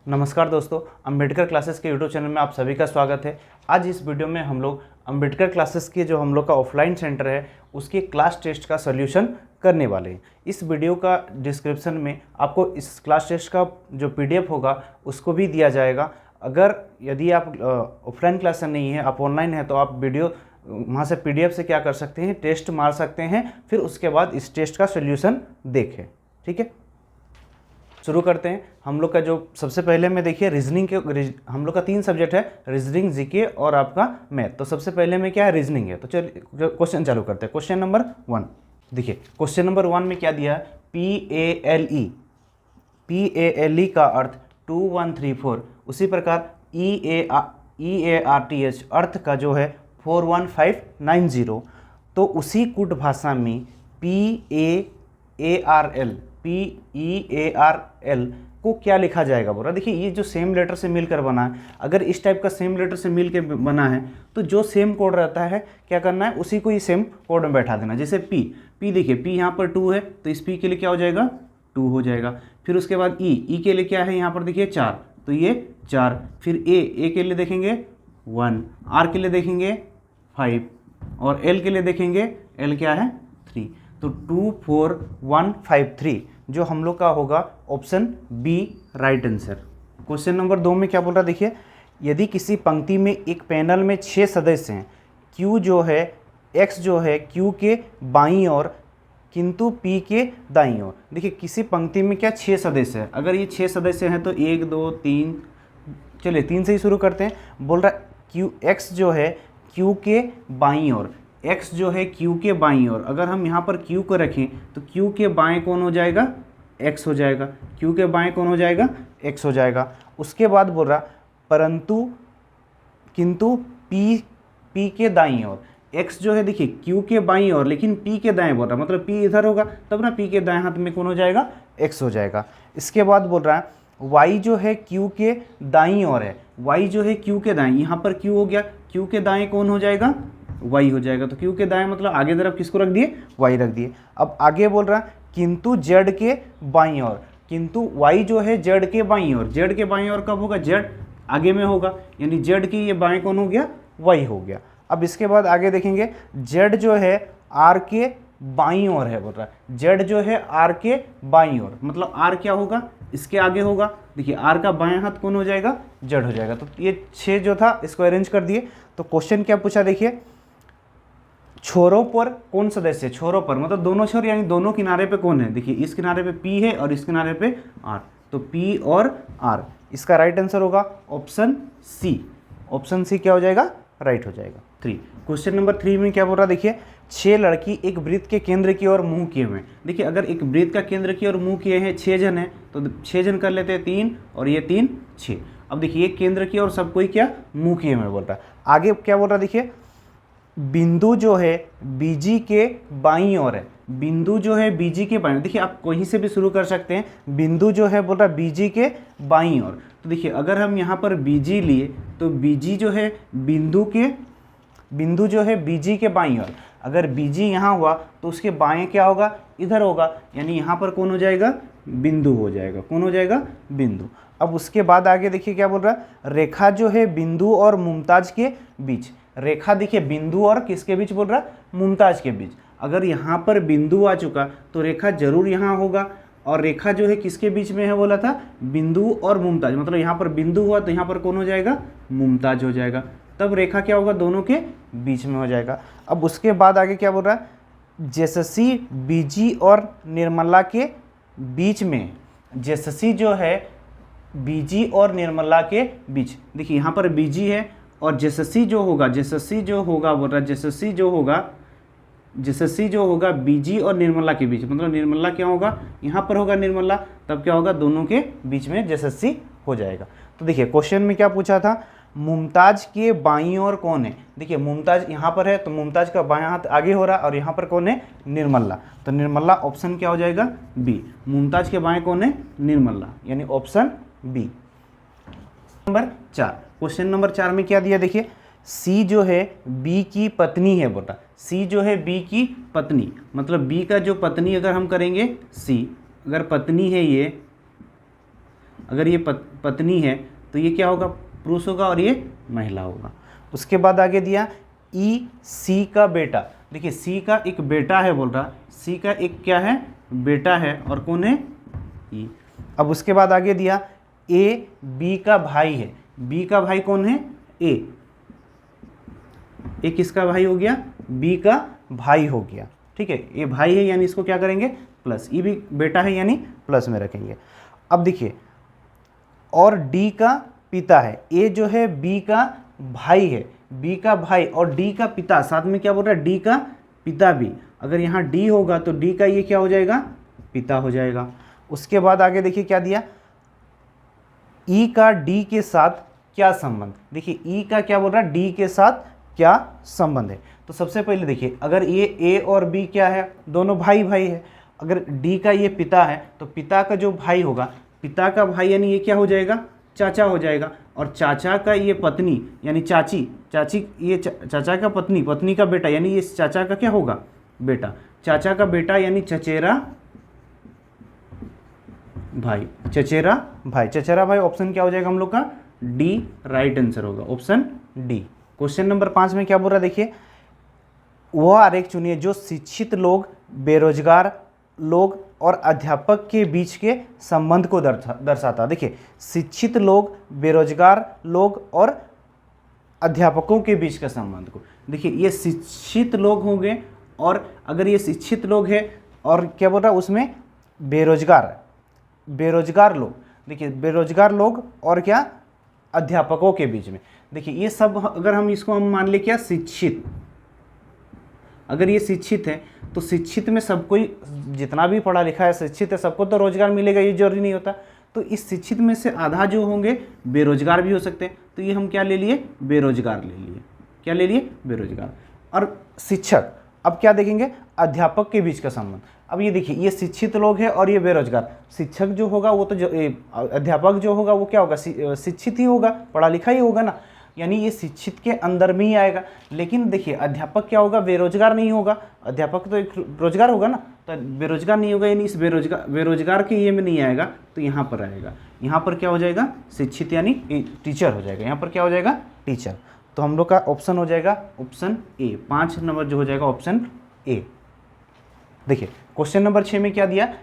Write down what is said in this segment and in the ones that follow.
नमस्कार दोस्तों, अंबेडकर क्लासेस के यूट्यूब चैनल में आप सभी का स्वागत है। आज इस वीडियो में हम लोग अंबेडकर क्लासेस के जो हम लोग का ऑफलाइन सेंटर है उसके क्लास टेस्ट का सॉल्यूशन करने वाले हैं। इस वीडियो का डिस्क्रिप्शन में आपको इस क्लास टेस्ट का जो पीडीएफ होगा उसको भी दिया जाएगा। अगर यदि आप ऑफलाइन क्लास नहीं है, आप ऑनलाइन है, तो आप वीडियो वहाँ से पीडीएफ से क्या कर सकते हैं, टेस्ट मार सकते हैं, फिर उसके बाद इस टेस्ट का सॉल्यूशन देखें। ठीक है, शुरू करते हैं। हम लोग का जो सबसे पहले में देखिए रीजनिंग के हम लोग का 3 सब्जेक्ट है, रीजनिंग, जीके और आपका मैथ। तो सबसे पहले में क्या है, रीजनिंग है। तो चलिए क्वेश्चन चालू करते हैं। क्वेश्चन नंबर 1 देखिए, क्वेश्चन नंबर 1 में क्या दिया है, PALE का अर्थ 2134, उसी प्रकार EARTH अर्थ का जो है 41590। तो उसी कुट भाषा में PEARL को क्या लिखा जाएगा बोल रहा। देखिए ये जो सेम लेटर से मिलकर बना है, अगर इस टाइप का सेम लेटर से मिलकर बना है तो जो सेम कोड रहता है क्या करना है, उसी को ही सेम कोड में बैठा देना। जैसे P देखिए, P यहाँ पर 2 है तो इस P के लिए क्या हो जाएगा, 2 हो जाएगा। फिर उसके बाद E के लिए क्या है, यहाँ पर देखिए 4, तो ये 4। फिर A के लिए देखेंगे 1, R के लिए देखेंगे 5 और L के लिए देखेंगे, L क्या है 3। तो 24153 जो हम लोग का होगा option B right answer. Question number 2 में क्या बोल रहा है, देखिए यदि किसी पंक्ति में एक पैनल में 6 सदस्य हैं, Q जो है, X जो है Q के बाईं ओर किंतु P के दाईं ओर। देखिए किसी पंक्ति में क्या 6 सदस्य है, अगर ये 6 सदस्य हैं तो 1 2 3, चलिए 3 से ही शुरू करते हैं। बोल रहा X जो है Q के बाईं ओर, X जो है Q के बाईं ओर। अगर हम यहाँ पर Q को रखें तो Q के बाएं कौन हो जाएगा, X हो जाएगा। Q के बाएं कौन हो जाएगा, X हो जाएगा। उसके बाद बोल रहा किंतु P के दाईं ओर, X जो है देखिए Q के बाईं ओर लेकिन P के दाएं बोल रहा, मतलब P इधर होगा तब ना P के दाएं हाथ में कौन हो जाएगा, X हो जाएगा। इसके बाद बोल रहा है Y जो है Q के दाईं ओर है, Y जो है Q के दाएं, यहाँ पर Q हो गया, Q के दाएं कौन हो जाएगा, Y हो जाएगा। तो Q के दाएं मतलब आगे तरफ किसको रख दिए, Y रख दिए। अब आगे बोल रहा है किंतु Z के बाईं ओर, किंतु Y जो है Z के बाईं ओर, Z के बाईं ओर कब होगा, Z आगे में होगा, यानी Z की ये बाएं कौन हो गया, Y हो गया। अब इसके बाद आगे देखेंगे Z जो है R के बाईं ओर है, बोल रहा है Z जो है R के बाईं ओर, मतलब R क्या होगा, इसके आगे होगा। देखिए R का बायां हाथ कौन हो जाएगा, Z हो जाएगा। तो ये 6 जो था इसको अरेंज कर दिए। तो क्वेश्चन क्या पूछा, देखिए छोरों पर कौन सदस्य, छोरों पर मतलब दोनों छोर यानी दोनों किनारे पे कौन है। देखिए इस किनारे पे P है और इस किनारे पे R, तो P और R। इसका राइट आंसर होगा ऑप्शन सी। ऑप्शन सी क्या हो जाएगा, राइट हो जाएगा। 3 क्वेश्चन नंबर 3 में क्या बोल रहा, देखिए 6 लड़की एक वृत्त के केंद्र की ओर मुंह किए हुए। देखिए अगर एक वृत्त का केंद्र की ओर मुंह किए हैं, 6 जन है तो 6 जन कर लेते हैं, 3 और ये 3 6। अब देखिए एक केंद्र की ओर सब कोई क्या मुंह किए हुए बोल रहा है। आगे क्या बोल रहा है, देखिए बिंदु जो है बीजी के बाईं ओर है, बिंदु जो है बीजी के बाईं ओर। देखिए आप कहीं से भी शुरू कर सकते हैं, बिंदु जो है बोल रहा है बीजी के बाईं ओर। तो देखिए अगर हम यहाँ पर बीजी लिए तो बीजी जो है बिंदु जो है बीजी के बाईं ओर, अगर बीजी यहाँ हुआ तो उसके बाएं क्या होगा, इधर होगा, यानी यहाँ पर कौन हो जाएगा, बिंदु हो जाएगा। कौन हो जाएगा, बिंदु। अब उसके बाद आगे देखिए क्या बोल रहा है, रेखा जो है बिंदु और मुमताज के बीच। रेखा देखिए बिंदु और किसके बीच बोल रहा है, मुमताज के बीच। अगर यहाँ पर बिंदु आ चुका तो रेखा जरूर यहाँ होगा, और रेखा जो है किसके बीच में है बोला था, बिंदु और मुमताज, मतलब यहाँ पर बिंदु हुआ तो यहाँ पर कौन हो जाएगा, मुमताज हो जाएगा। तब रेखा क्या होगा, दोनों के बीच में हो जाएगा। अब उसके बाद आगे क्या बोल रहा है, जैससी बीजी और निर्मला के बीच में, जैससी जो है बीजी और निर्मला के बीच। देखिए यहाँ पर बीजी है और जैससी जो होगा बोल रहा है जैससी जो होगा बीजी और निर्मला के बीच, मतलब निर्मला क्या होगा, यहाँ पर होगा निर्मला, तब क्या होगा, दोनों के बीच में जैससी हो जाएगा। तो देखिए क्वेश्चन में क्या पूछा था, मुमताज के बाईं ओर कौन है। देखिए मुमताज यहाँ पर है तो मुमताज का बायां हाथ आगे हो रहा है, और यहाँ पर कौन है, निर्मला। तो निर्मला ऑप्शन क्या हो जाएगा, बी। मुमताज के बाएं कौन है, निर्मला, यानी option B. Number 4 question number 4 में क्या दिया, देखिए सी जो है बी की पत्नी है बोला। सी जो है बी की पत्नी, मतलब बी का जो पत्नी अगर हम करेंगे सी, अगर पत्नी है ये अगर ये पत्नी है तो ये क्या होगा, पुरुष होगा, और ये महिला होगा। उसके बाद आगे दिया ई सी का बेटा। देखिए सी का एक बेटा है बोल रहा, सी का एक क्या है, बेटा है, और कौन है, ई। अब उसके बाद आगे दिया ए बी का भाई है। बी का भाई कौन है, ए किसका भाई हो गया, बी का भाई हो गया। ठीक है, ये भाई है यानी इसको क्या करेंगे, प्लस, ई भी बेटा है यानी प्लस में रखेंगे। अब देखिए और डी का पिता है, ए जो है बी का भाई है, बी का भाई, और डी का पिता, साथ में क्या बोल रहा है, डी का पिता भी। अगर यहाँ डी होगा तो डी का ये क्या हो जाएगा, पिता हो जाएगा। उसके बाद आगे देखिए क्या दिया, ई का डी के साथ क्या संबंध। देखिए ई का क्या बोल रहा है, डी के साथ क्या संबंध है। तो सबसे पहले देखिए अगर ये ए और बी क्या है, दोनों भाई भाई है। अगर डी का ये पिता है तो पिता का जो भाई होगा, पिता का भाई यानी ये क्या हो जाएगा, चाचा हो जाएगा। और चाचा का ये पत्नी यानी चाची, ये चाचा का पत्नी का बेटा यानी ये चाचा का क्या होगा, बेटा। चाचा का बेटा यानी चचेरा भाई, चचेरा भाई ऑप्शन क्या हो जाएगा हम लोग का, डी राइट आंसर होगा, ऑप्शन डी। क्वेश्चन नंबर 5 में क्या बोल रहा है, देखिए वह आरेख चुनिए जो शिक्षित लोग, बेरोजगार लोग और अध्यापक के बीच के संबंध को दर्शाता। देखिए शिक्षित लोग, बेरोजगार लोग और अध्यापकों के बीच का संबंध को, देखिए ये शिक्षित लोग होंगे, और अगर ये शिक्षित लोग हैं और क्या बोल रहा है उसमें बेरोजगार लोग, देखिए बेरोजगार लोग और क्या, अध्यापकों के बीच में। देखिए ये सब अगर हम इसको हम मान ले क्या, शिक्षित, अगर ये शिक्षित है तो शिक्षित में सब कोई, जितना भी पढ़ा लिखा है शिक्षित है, सबको तो रोजगार मिलेगा ये जरूरी नहीं होता। तो इस शिक्षित में से आधा जो होंगे बेरोजगार भी हो सकते हैं, तो ये हम क्या ले लिए, बेरोजगार ले लिए, क्या ले लिए, बेरोजगार। और शिक्षक, अब क्या देखेंगे, अध्यापक के बीच का संबंध। अब ये देखिए ये शिक्षित लोग हैं और ये बेरोजगार, शिक्षक जो होगा वो तो अध्यापक जो होगा वो क्या होगा, शिक्षित ही होगा, पढ़ा लिखा ही होगा ना, यानी ये शिक्षित के अंदर में ही आएगा। लेकिन देखिए अध्यापक क्या होगा, बेरोजगार नहीं होगा, अध्यापक तो एक रोजगार होगा ना, तो बेरोजगार नहीं होगा, यानी इस बेरोजगार के ये में नहीं आएगा, तो यहाँ पर आएगा। यहाँ पर क्या हो जाएगा, शिक्षित यानी टीचर हो जाएगा, यहाँ पर क्या हो जाएगा, टीचर। तो हम लोग का ऑप्शन हो जाएगा ऑप्शन ए, 5 नंबर जो हो जाएगा ऑप्शन ए। देखिए क्वेश्चन नंबर 6 में क्या दिया,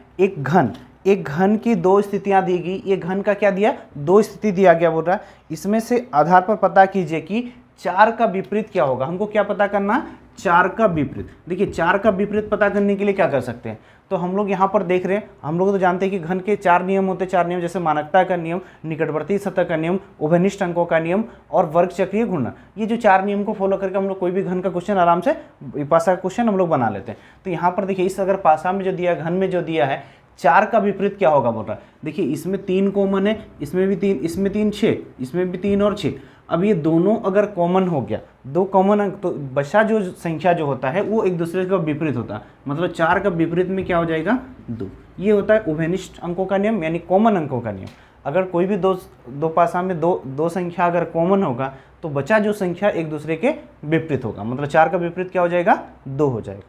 एक घन की 2 स्थितियां दी गई। ये घन का क्या दिया, 2 स्थिति दिया गया, बोल रहा है इसमें से आधार पर पता कीजिए कि 4 का विपरीत क्या होगा। हमको क्या पता करना, 4 का विपरीत। देखिए 4 का विपरीत पता करने के लिए क्या कर सकते हैं, तो हम लोग यहाँ पर देख रहे हैं, हम लोग तो जानते हैं कि घन के 4 नियम होते हैं, 4 नियम जैसे मानकता का नियम, निकटवर्ती सतह का नियम, उभयनिष्ठ अंकों का नियम और वर्ग चक्रीय घूर्णन। ये जो 4 नियम को फॉलो करके हम लोग कोई भी घन का क्वेश्चन आराम से, पासा का क्वेश्चन हम लोग बना लेते हैं। तो यहाँ पर देखिए इस अगर पासा में जो दिया, घन में जो दिया है, 4 का विपरीत क्या होगा बोल रहा है। देखिए इसमें 3 कॉमन है, इसमें भी 3, इसमें 3 6, इसमें भी 3 और 6। अब ये दोनों अगर कॉमन हो गया, 2 कॉमन अंक, तो बचा जो संख्या जो होता है वो एक दूसरे का विपरीत होता है। मतलब 4 का विपरीत में क्या हो जाएगा, 2। ये होता है उभयनिष्ठ अंकों का नियम, यानी कॉमन अंकों का नियम। अगर कोई भी दो पासा में दो संख्या अगर कॉमन होगा तो बचा जो संख्या एक दूसरे के विपरीत होगा। मतलब 4 का विपरीत क्या हो जाएगा, 2 हो जाएगा।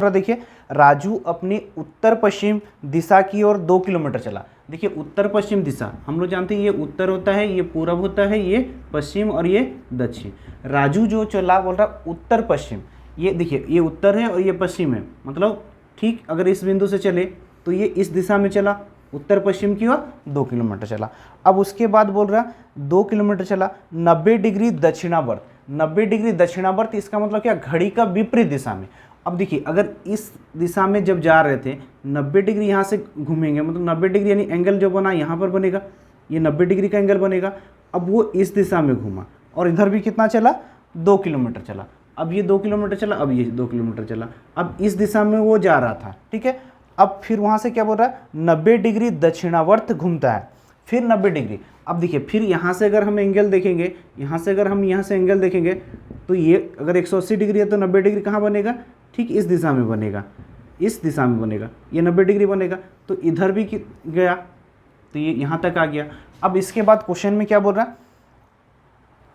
देखिए राजू अपनी उत्तर पश्चिम दिशा की ओर 2 किलोमीटर चला। देखिए उत्तर पश्चिम दिशा हम लोग जानते हैं, ये उत्तर होता है, ये पूरब होता है, ये पश्चिम और ये दक्षिण। राजू जो चला बोल रहा उत्तर पश्चिम, ये देखिए ये उत्तर है और ये पश्चिम है, मतलब ठीक अगर इस बिंदु से चले तो ये इस दिशा में चला, उत्तर पश्चिम की ओर 2 किलोमीटर चला। अब उसके बाद बोल रहा 2 किलोमीटर चला 90 डिग्री दक्षिणावर्त। 90 डिग्री दक्षिणावर्त इसका मतलब क्या, घड़ी का विपरीत दिशा में। अब देखिए अगर इस दिशा में जब जा रहे थे 90 डिग्री यहाँ से घूमेंगे, मतलब 90 डिग्री यानी एंगल जो बना यहाँ पर बनेगा, ये 90 डिग्री का एंगल बनेगा। अब वो इस दिशा में घूमा और इधर भी कितना चला, 2 किलोमीटर चला। अब ये 2 किलोमीटर चला, अब ये 2 किलोमीटर चला। अब इस दिशा में वो जा रहा था, ठीक है। अब फिर वहाँ से क्या बोल रहा है, 90 डिग्री दक्षिणावर्त घूमता है, फिर 90 डिग्री। अब देखिए फिर यहाँ से अगर हम एंगल देखेंगे, यहाँ से अगर हम यहाँ से एंगल देखेंगे तो ये अगर 180 डिग्री है तो 90 डिग्री कहाँ बनेगा, ठीक इस दिशा में बनेगा, इस दिशा में बनेगा, ये 90 डिग्री बनेगा। तो इधर भी गया तो ये यहाँ तक आ गया। अब इसके बाद क्वेश्चन में क्या बोल रहा है,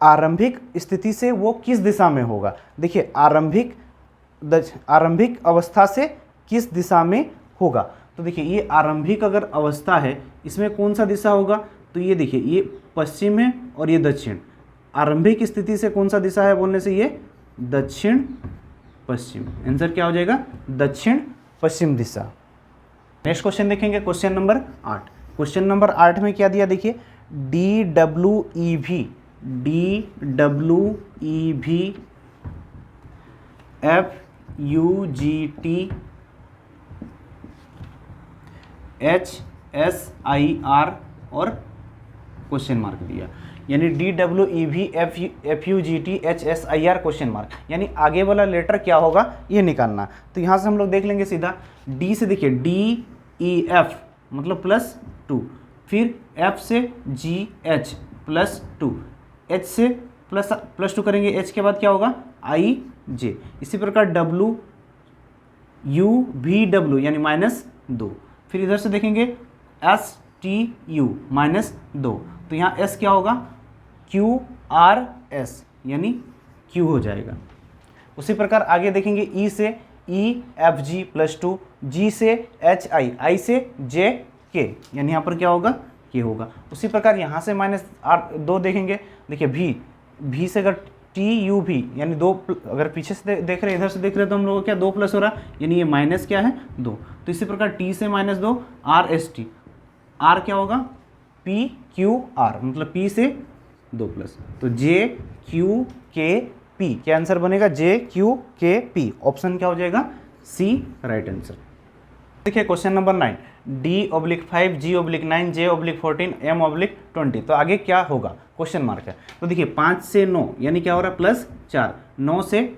आरंभिक स्थिति से वो किस दिशा में होगा। देखिए आरंभिक अवस्था से किस दिशा में होगा, तो देखिए ये आरंभिक अगर अवस्था है, इसमें कौन सा दिशा होगा, तो ये देखिए ये पश्चिम है और ये दक्षिण। आरंभिक स्थिति से कौन सा दिशा है बोलने से ये दक्षिण पश्चिम। आंसर क्या हो जाएगा, दक्षिण पश्चिम दिशा। नेक्स्ट क्वेश्चन देखेंगे, क्वेश्चन नंबर 8। क्वेश्चन नंबर 8 में क्या दिया देखिए, DWEV FUGT HSIR और क्वेश्चन मार्क दिया, यानी DWEV FUGT HSIR question mark, यानी आगे वाला लेटर क्या होगा ये निकालना। तो यहाँ से हम लोग देख लेंगे सीधा, D से देखिए DEF मतलब +2, फिर F से GH +2, H से +2 करेंगे, H के बाद क्या होगा IJ। इसी प्रकार WUVW यानी -2, फिर इधर से देखेंगे STU -2, तो यहाँ S क्या होगा QRS यानी Q हो जाएगा। उसी प्रकार आगे देखेंगे E से EFG +2, G से HI, I से JK यानी यहाँ पर क्या होगा K होगा। उसी प्रकार यहाँ से -2 देखेंगे, देखिए V से अगर TUV यानी 2, अगर पीछे से देख रहे हैं इधर से देख रहे हैं तो हम लोग क्या 2 प्लस हो रहा है, यानी ये माइनस क्या है 2। तो इसी प्रकार T से -2 RST, R क्या होगा PQR मतलब P से 2 प्लस, तो JQKP क्या आंसर बनेगा JQKP। ऑप्शन क्या हो जाएगा C राइट आंसर। देखिए question number 9, D/5 G/9 J/14 M/20, तो आगे क्या होगा क्वेश्चन मार्क है। तो देखिए 5 से 9 यानी क्या हो रहा है +4, 9 से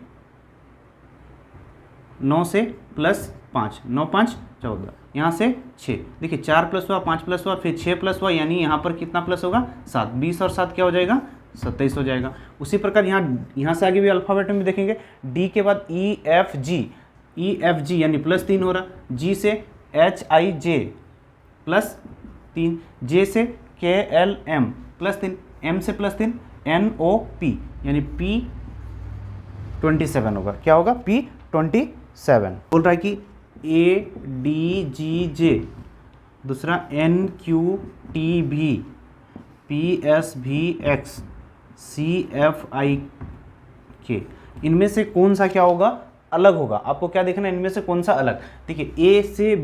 +5, 9 5 14, यहाँ से 6, देखिए 4 प्लस हुआ 5 प्लस हुआ फिर 6 प्लस हुआ, यानी यहाँ पर कितना प्लस होगा 7, 20 और 7 क्या हो जाएगा 27 हो जाएगा। उसी प्रकार यहाँ से आगे भी अल्फ़ाबेट में भी देखेंगे, D के बाद EFG यानी +3 हो रहा, G से HIJ +3, J से KLM +3, M से +3, NOP यानी P27 होगा, क्या होगा P27। बोल रहा है कि ADGJ, दूसरा NQTV, PSVX, CFIK, इनमें से कौन सा क्या होगा अलग होगा। आपको क्या देखना है, इनमें से कौन सा अलग। देखिए A से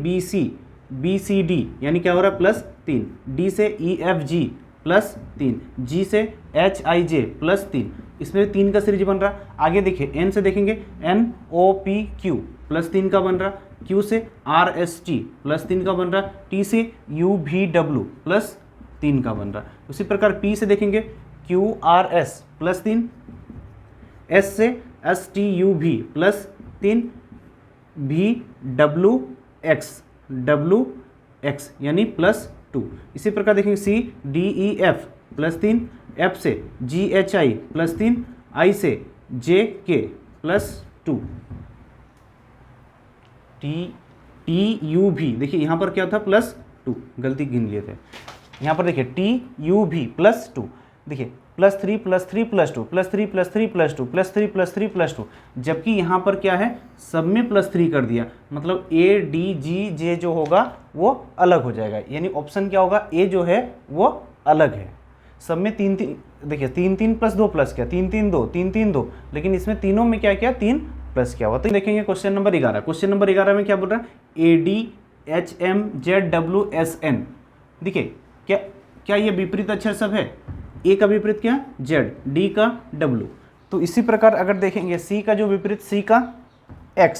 BCD यानी क्या हो रहा है +3, D से EFG +3, G से HIJ +3, इसमें 3 का सीरीज बन रहा। आगे देखिए N से देखेंगे NOPQ +3 का बन रहा, Q से RST +3 का बन रहा, T से UVW +3 का बन रहा। उसी प्रकार P से देखेंगे QRS +3, S से STUV +3, WX यानी +2। इसी प्रकार देखेंगे CDEF +3, F से GHI +3, I से JK +2, TUV देखिए यहाँ पर क्या था +2, गलती गिन लिए थे। यहाँ पर देखिए TUV +2, देखिए +3 +3 +2 +3 +3 +2 +3 +3 +2, जबकि यहाँ पर क्या है सब में +3 कर दिया, मतलब ADGJ जो होगा वो अलग हो जाएगा, यानी ऑप्शन क्या होगा A जो है वो अलग है। सब में 3 3, देखिए 3 3 + 2 प्लस क्या 3 3 2 3 3 2, लेकिन इसमें तीनों में क्या क्या 3 प्लस क्या हुआ। तो देखेंगे क्वेश्चन नंबर 11। क्वेश्चन नंबर 11 में क्या बोल रहा है ADHMZWSN, देखिए क्या ये विपरीत अक्षर सब है, A का विपरीत क्या Z, D का W। तो इसी प्रकार अगर देखेंगे C का जो विपरीत C का X,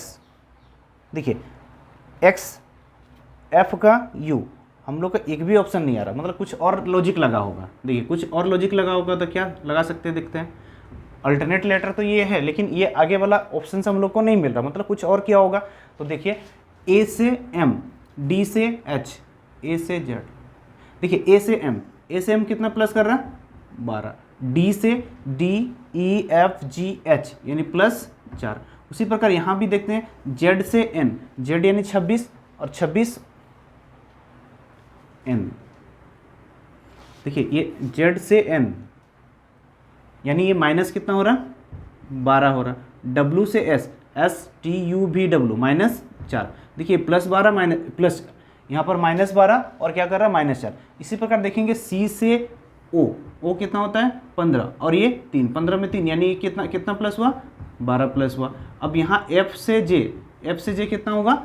देखिए X, F का U, हम लोग का एक भी ऑप्शन नहीं आ रहा, मतलब कुछ और लॉजिक लगा होगा। देखिए कुछ और लॉजिक लगा होगा तो क्या लगा सकते हैं, देखते हैं। अल्टरनेट लेटर तो ये है, लेकिन ये आगे वाला ऑप्शन से हम लोग को नहीं मिल रहा, मतलब कुछ और क्या होगा। तो देखिए A से M, D से H, A से Z, देखिए A से M कितना प्लस कर रहा है 12, D से D E F G H यानी +4। उसी प्रकार यहाँ भी देखते हैं Z से N, Z यानी 26 और 26 N, देखिए ये Z से N यानी ये माइनस कितना हो रहा 12 हो रहा। W से S, STUVW -4, देखिए +12 माइनस प्लस यहाँ पर -12 और क्या कर रहा है -4। इसी प्रकार देखेंगे C से O कितना होता है 15 और ये 3, 15 में 3 यानी कितना कितना प्लस हुआ 12 प्लस हुआ। अब यहाँ F से J कितना होगा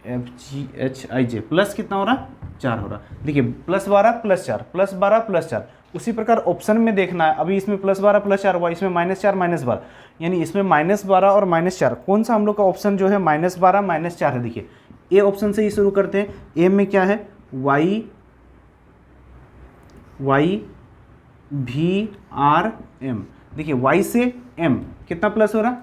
-FGHIJ प्लस कितना हो रहा 4 हो रहा। देखिए +12 + 4 +12 + 4। उसी प्रकार ऑप्शन में देखना है, अभी इसमें +12 + 4 हुआ, इसमें -4 -12, यानी इसमें -12 और -4 कौन सा हम लोग का ऑप्शन जो है -12 -4 है। देखिए ए ऑप्शन से ही शुरू करते हैं। ए में क्या है YVRM। देखिए Y से M कितना प्लस हो रहा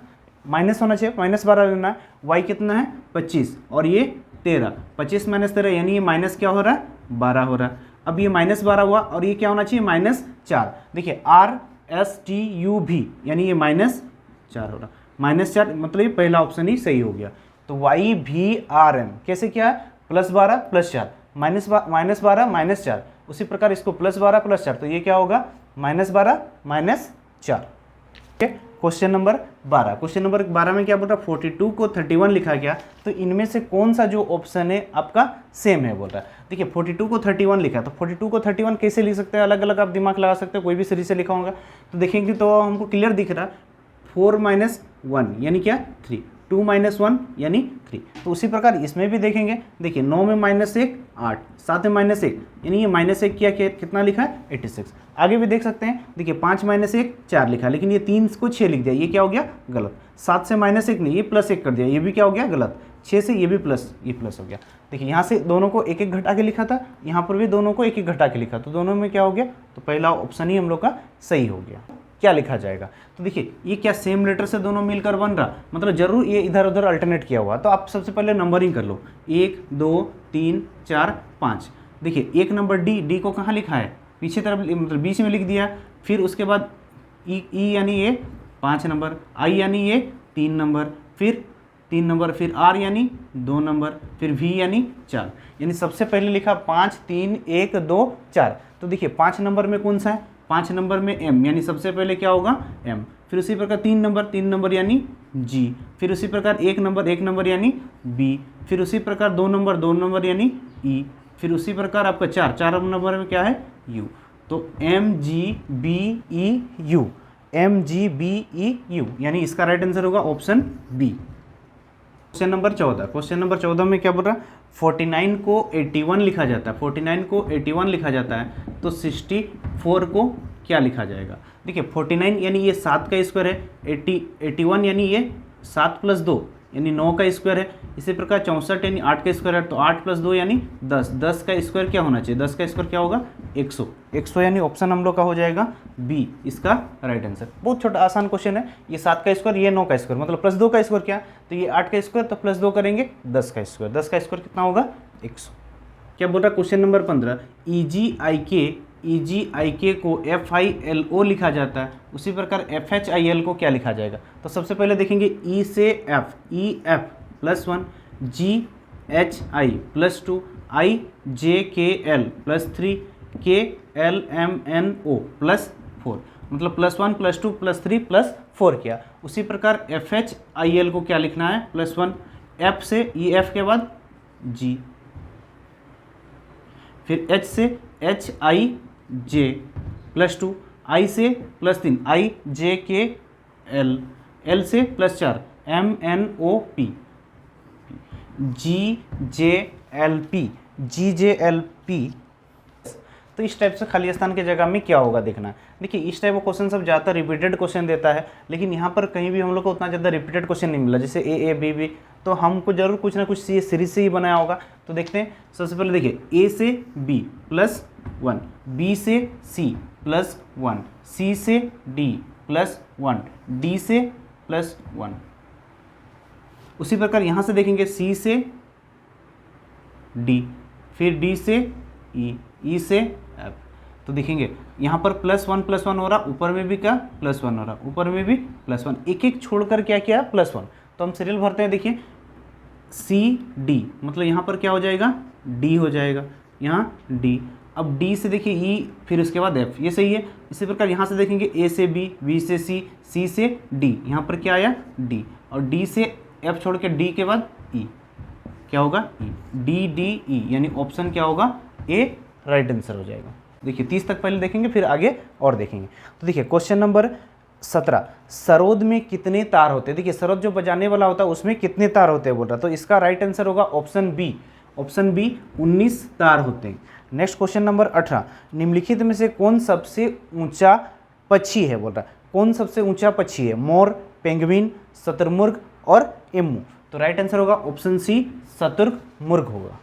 माइनस होना चाहिए, -12 लेना है। Y कितना है 25 और ये 13, 25 - 13 यानी ये माइनस क्या हो रहा है 12 हो रहा है। अब ये -12 हुआ और ये क्या होना चाहिए -4। देखिए RSTUV यानी ये -4 हो रहा, -4 मतलब ये पहला ऑप्शन ही सही हो गया। तो YVRM कैसे क्या है +12 + 4 -12 -4। उसी प्रकार इसको +12 + 4 तो ये क्या होगा -12 -4। ठीक है। क्वेश्चन नंबर 12, क्वेश्चन नंबर 12 में क्या बोल रहा है 42 को 31 लिखा गया, तो इनमें से कौन सा जो ऑप्शन है आपका सेम है बोल रहा है। देखिए 42 को 31 लिखा, तो 42 को 31 कैसे लिख सकते हैं, अलग अलग आप दिमाग लगा सकते हैं, कोई भी सीरीज से लिखा होगा तो देखेंगे तो हमको क्लियर दिख रहा है 4 - 1 यानी क्या 3, 2 - 1 यानी 3। तो उसी प्रकार इसमें भी देखेंगे, देखिए 9 में -1 8, 7 में -1 यानी ये -1 कितना लिखा है 86। आगे भी देख सकते हैं, देखिए 5 - 1 4 लिखा, लेकिन ये 3 को 6 लिख दिया, ये क्या हो गया गलत। 7 से -1 नहीं, ये +1 कर दिया, ये भी क्या हो गया गलत। 6 से ये भी प्लस, ये प्लस हो गया। देखिए यहाँ से दोनों को एक एक घटा के लिखा था, यहाँ पर भी दोनों को एक एक घटा के लिखा, तो दोनों में क्या हो गया, तो पहला ऑप्शन ही हम लोग का सही हो गया। क्या लिखा जाएगा, तो देखिए ये क्या सेम लेटर से दोनों मिलकर बन रहा, मतलब जरूर ये इधर उधर अल्टरनेट किया हुआ। तो आप सबसे पहले नंबरिंग कर लो, 1 2 3 4 5। देखिए एक नंबर डी को कहाँ लिखा है पीछे तरफ, मतलब बीच में लिख दिया। फिर उसके बाद ई यानी ये 5 नंबर, आई यानी ये 3 नंबर, फिर 3 नंबर, फिर आर यानी 2 नंबर, फिर वी यानी 4। यानी सबसे पहले लिखा 5 3 1 2 4। तो देखिए 5 नंबर में कौन सा है, 5 नंबर में एम, यानी सबसे पहले क्या होगा एम। फिर उसी प्रकार 3 नंबर यानी जी। फिर उसी प्रकार 1 नंबर यानी बी। फिर उसी प्रकार 2 नंबर यानी ई। फिर उसी प्रकार आपका 4 नंबर में क्या है यू। तो MGBEU, MGBEU यानी इसका राइट आंसर होगा option B. Question number 14, question number 14 में क्या बोल रहा है 49 को 81 लिखा जाता है, 49 को 81 लिखा जाता है, तो 64 को क्या लिखा जाएगा। देखिए 49 यानी ये 7 का स्क्वायर है, 81 यानी ये 7 + 2 यानी 9 का स्क्वायर है। इसी प्रकार 64 यानी 8 का स्क्वायर है, तो 8 + 2 यानी 10, 10 का स्क्वायर क्या होना चाहिए, 10 का स्क्वायर क्या होगा 100, 100 यानी ऑप्शन हम लोग का हो जाएगा बी, इसका राइट आंसर। बहुत छोटा आसान क्वेश्चन है, ये 7 का स्क्वायर, ये 9 का स्क्वायर, मतलब +2 का स्क्वायर क्या, तो ये 8 का स्क्वायर, तो +2 करेंगे 10 का स्क्वायर, 10 का स्क्वायर कितना होगा 100। क्या बोल रहा है क्वेश्चन नंबर 15, EGIK को FILO लिखा जाता है, उसी प्रकार FHIL को क्या लिखा जाएगा। तो सबसे पहले देखेंगे E से F, EF +1, GHI +2, IJKL +3, KLMNO +4, मतलब +1 +2 +3 +4 किया। उसी प्रकार FHIL को क्या लिखना है +1, F से EF के बाद G, फिर H से HIJ +2, I से +3 IJKL, L से +4 MNOP, GJLP। तो इस टाइप से खाली स्थान की जगह में क्या होगा देखना। देखिए इस टाइप का क्वेश्चन सब ज़्यादा रिपीटेड क्वेश्चन देता है, लेकिन यहाँ पर कहीं भी हम लोग को उतना ज़्यादा रिपीटेड क्वेश्चन नहीं मिला, जैसे ए बी बी, तो हमको जरूर कुछ ना कुछ सीरीज से ही बनाया होगा। तो देखते हैं, सबसे पहले देखिए ए से बी +1, बी से सी +1, सी से डी +1, डी से +1। उसी प्रकार यहाँ से देखेंगे सी से डी, फिर डी से ई, ई से एफ। तो देखेंगे यहाँ पर +1 हो रहा, ऊपर में भी क्या +1 हो रहा, ऊपर में भी +1, एक एक छोड़कर क्या किया +1। तो हम सीरियल भरते हैं, देखिए सी डी, मतलब यहाँ पर क्या हो जाएगा डी हो जाएगा, यहाँ डी। अब डी से देखिए ई, फिर उसके बाद एफ, ये सही है। इसी प्रकार यहाँ से देखेंगे ए से बी, बी से सी, सी से डी, यहाँ पर क्या आया डी, और डी से एफ छोड़ के डी के बाद ई, क्या होगा ई, डी डी ई, यानी ऑप्शन क्या होगा ए राइट आंसर हो जाएगा। देखिए 30 तक पहले देखेंगे फिर आगे और देखेंगे। तो देखिए क्वेश्चन नंबर 17, सरोद में कितने तार होते हैं। देखिए सरोद जो बजाने वाला होता है उसमें कितने तार होते हैं बोल रहा, तो इसका राइट आंसर होगा ऑप्शन बी, ऑप्शन बी 19 तार होते हैं। नेक्स्ट क्वेश्चन नंबर 18, निम्नलिखित में से कौन सबसे ऊंचा पक्षी है बोल रहा है, कौन सबसे ऊंचा पक्षी है, मोर, पेंगुइन, शतुरमुर्ग और एमू। तो राइट आंसर होगा ऑप्शन सी, शतुरमुर्ग होगा।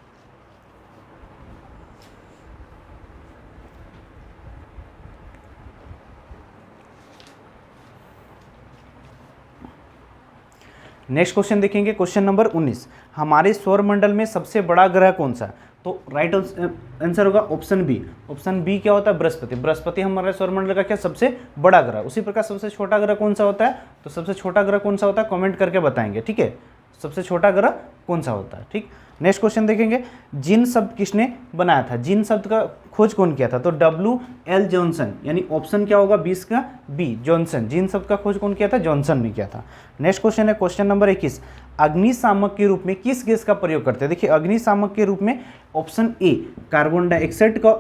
नेक्स्ट क्वेश्चन देखेंगे, क्वेश्चन नंबर 19, हमारे सौरमंडल में सबसे बड़ा ग्रह कौन सा है। तो राइट आंसर होगा ऑप्शन बी, ऑप्शन बी क्या होता है, बृहस्पति। बृहस्पति हमारे सौरमंडल का क्या सबसे बड़ा ग्रह। उसी प्रकार सबसे छोटा ग्रह कौन सा होता है, तो सबसे छोटा ग्रह कौन सा होता है कमेंट करके बताएंगे, ठीक है, सबसे छोटा ग्रह कौन सा होता है। ठीक, नेक्स्ट क्वेश्चन देखेंगे, जिन शब्द किसने बनाया था, जिन शब्द का खोज कौन किया था, तो W.L. जॉनसन, यानी ऑप्शन क्या होगा 20 का बी, जॉनसन। जिन शब्द का खोज कौन किया था, जॉनसन ने किया था। नेक्स्ट क्वेश्चन है क्वेश्चन नंबर 21, अग्निशामक के रूप में किस गैस का प्रयोग करते हैं। देखिए अग्निशामक के रूप में ऑप्शन ए कार्बन डाइऑक्साइड का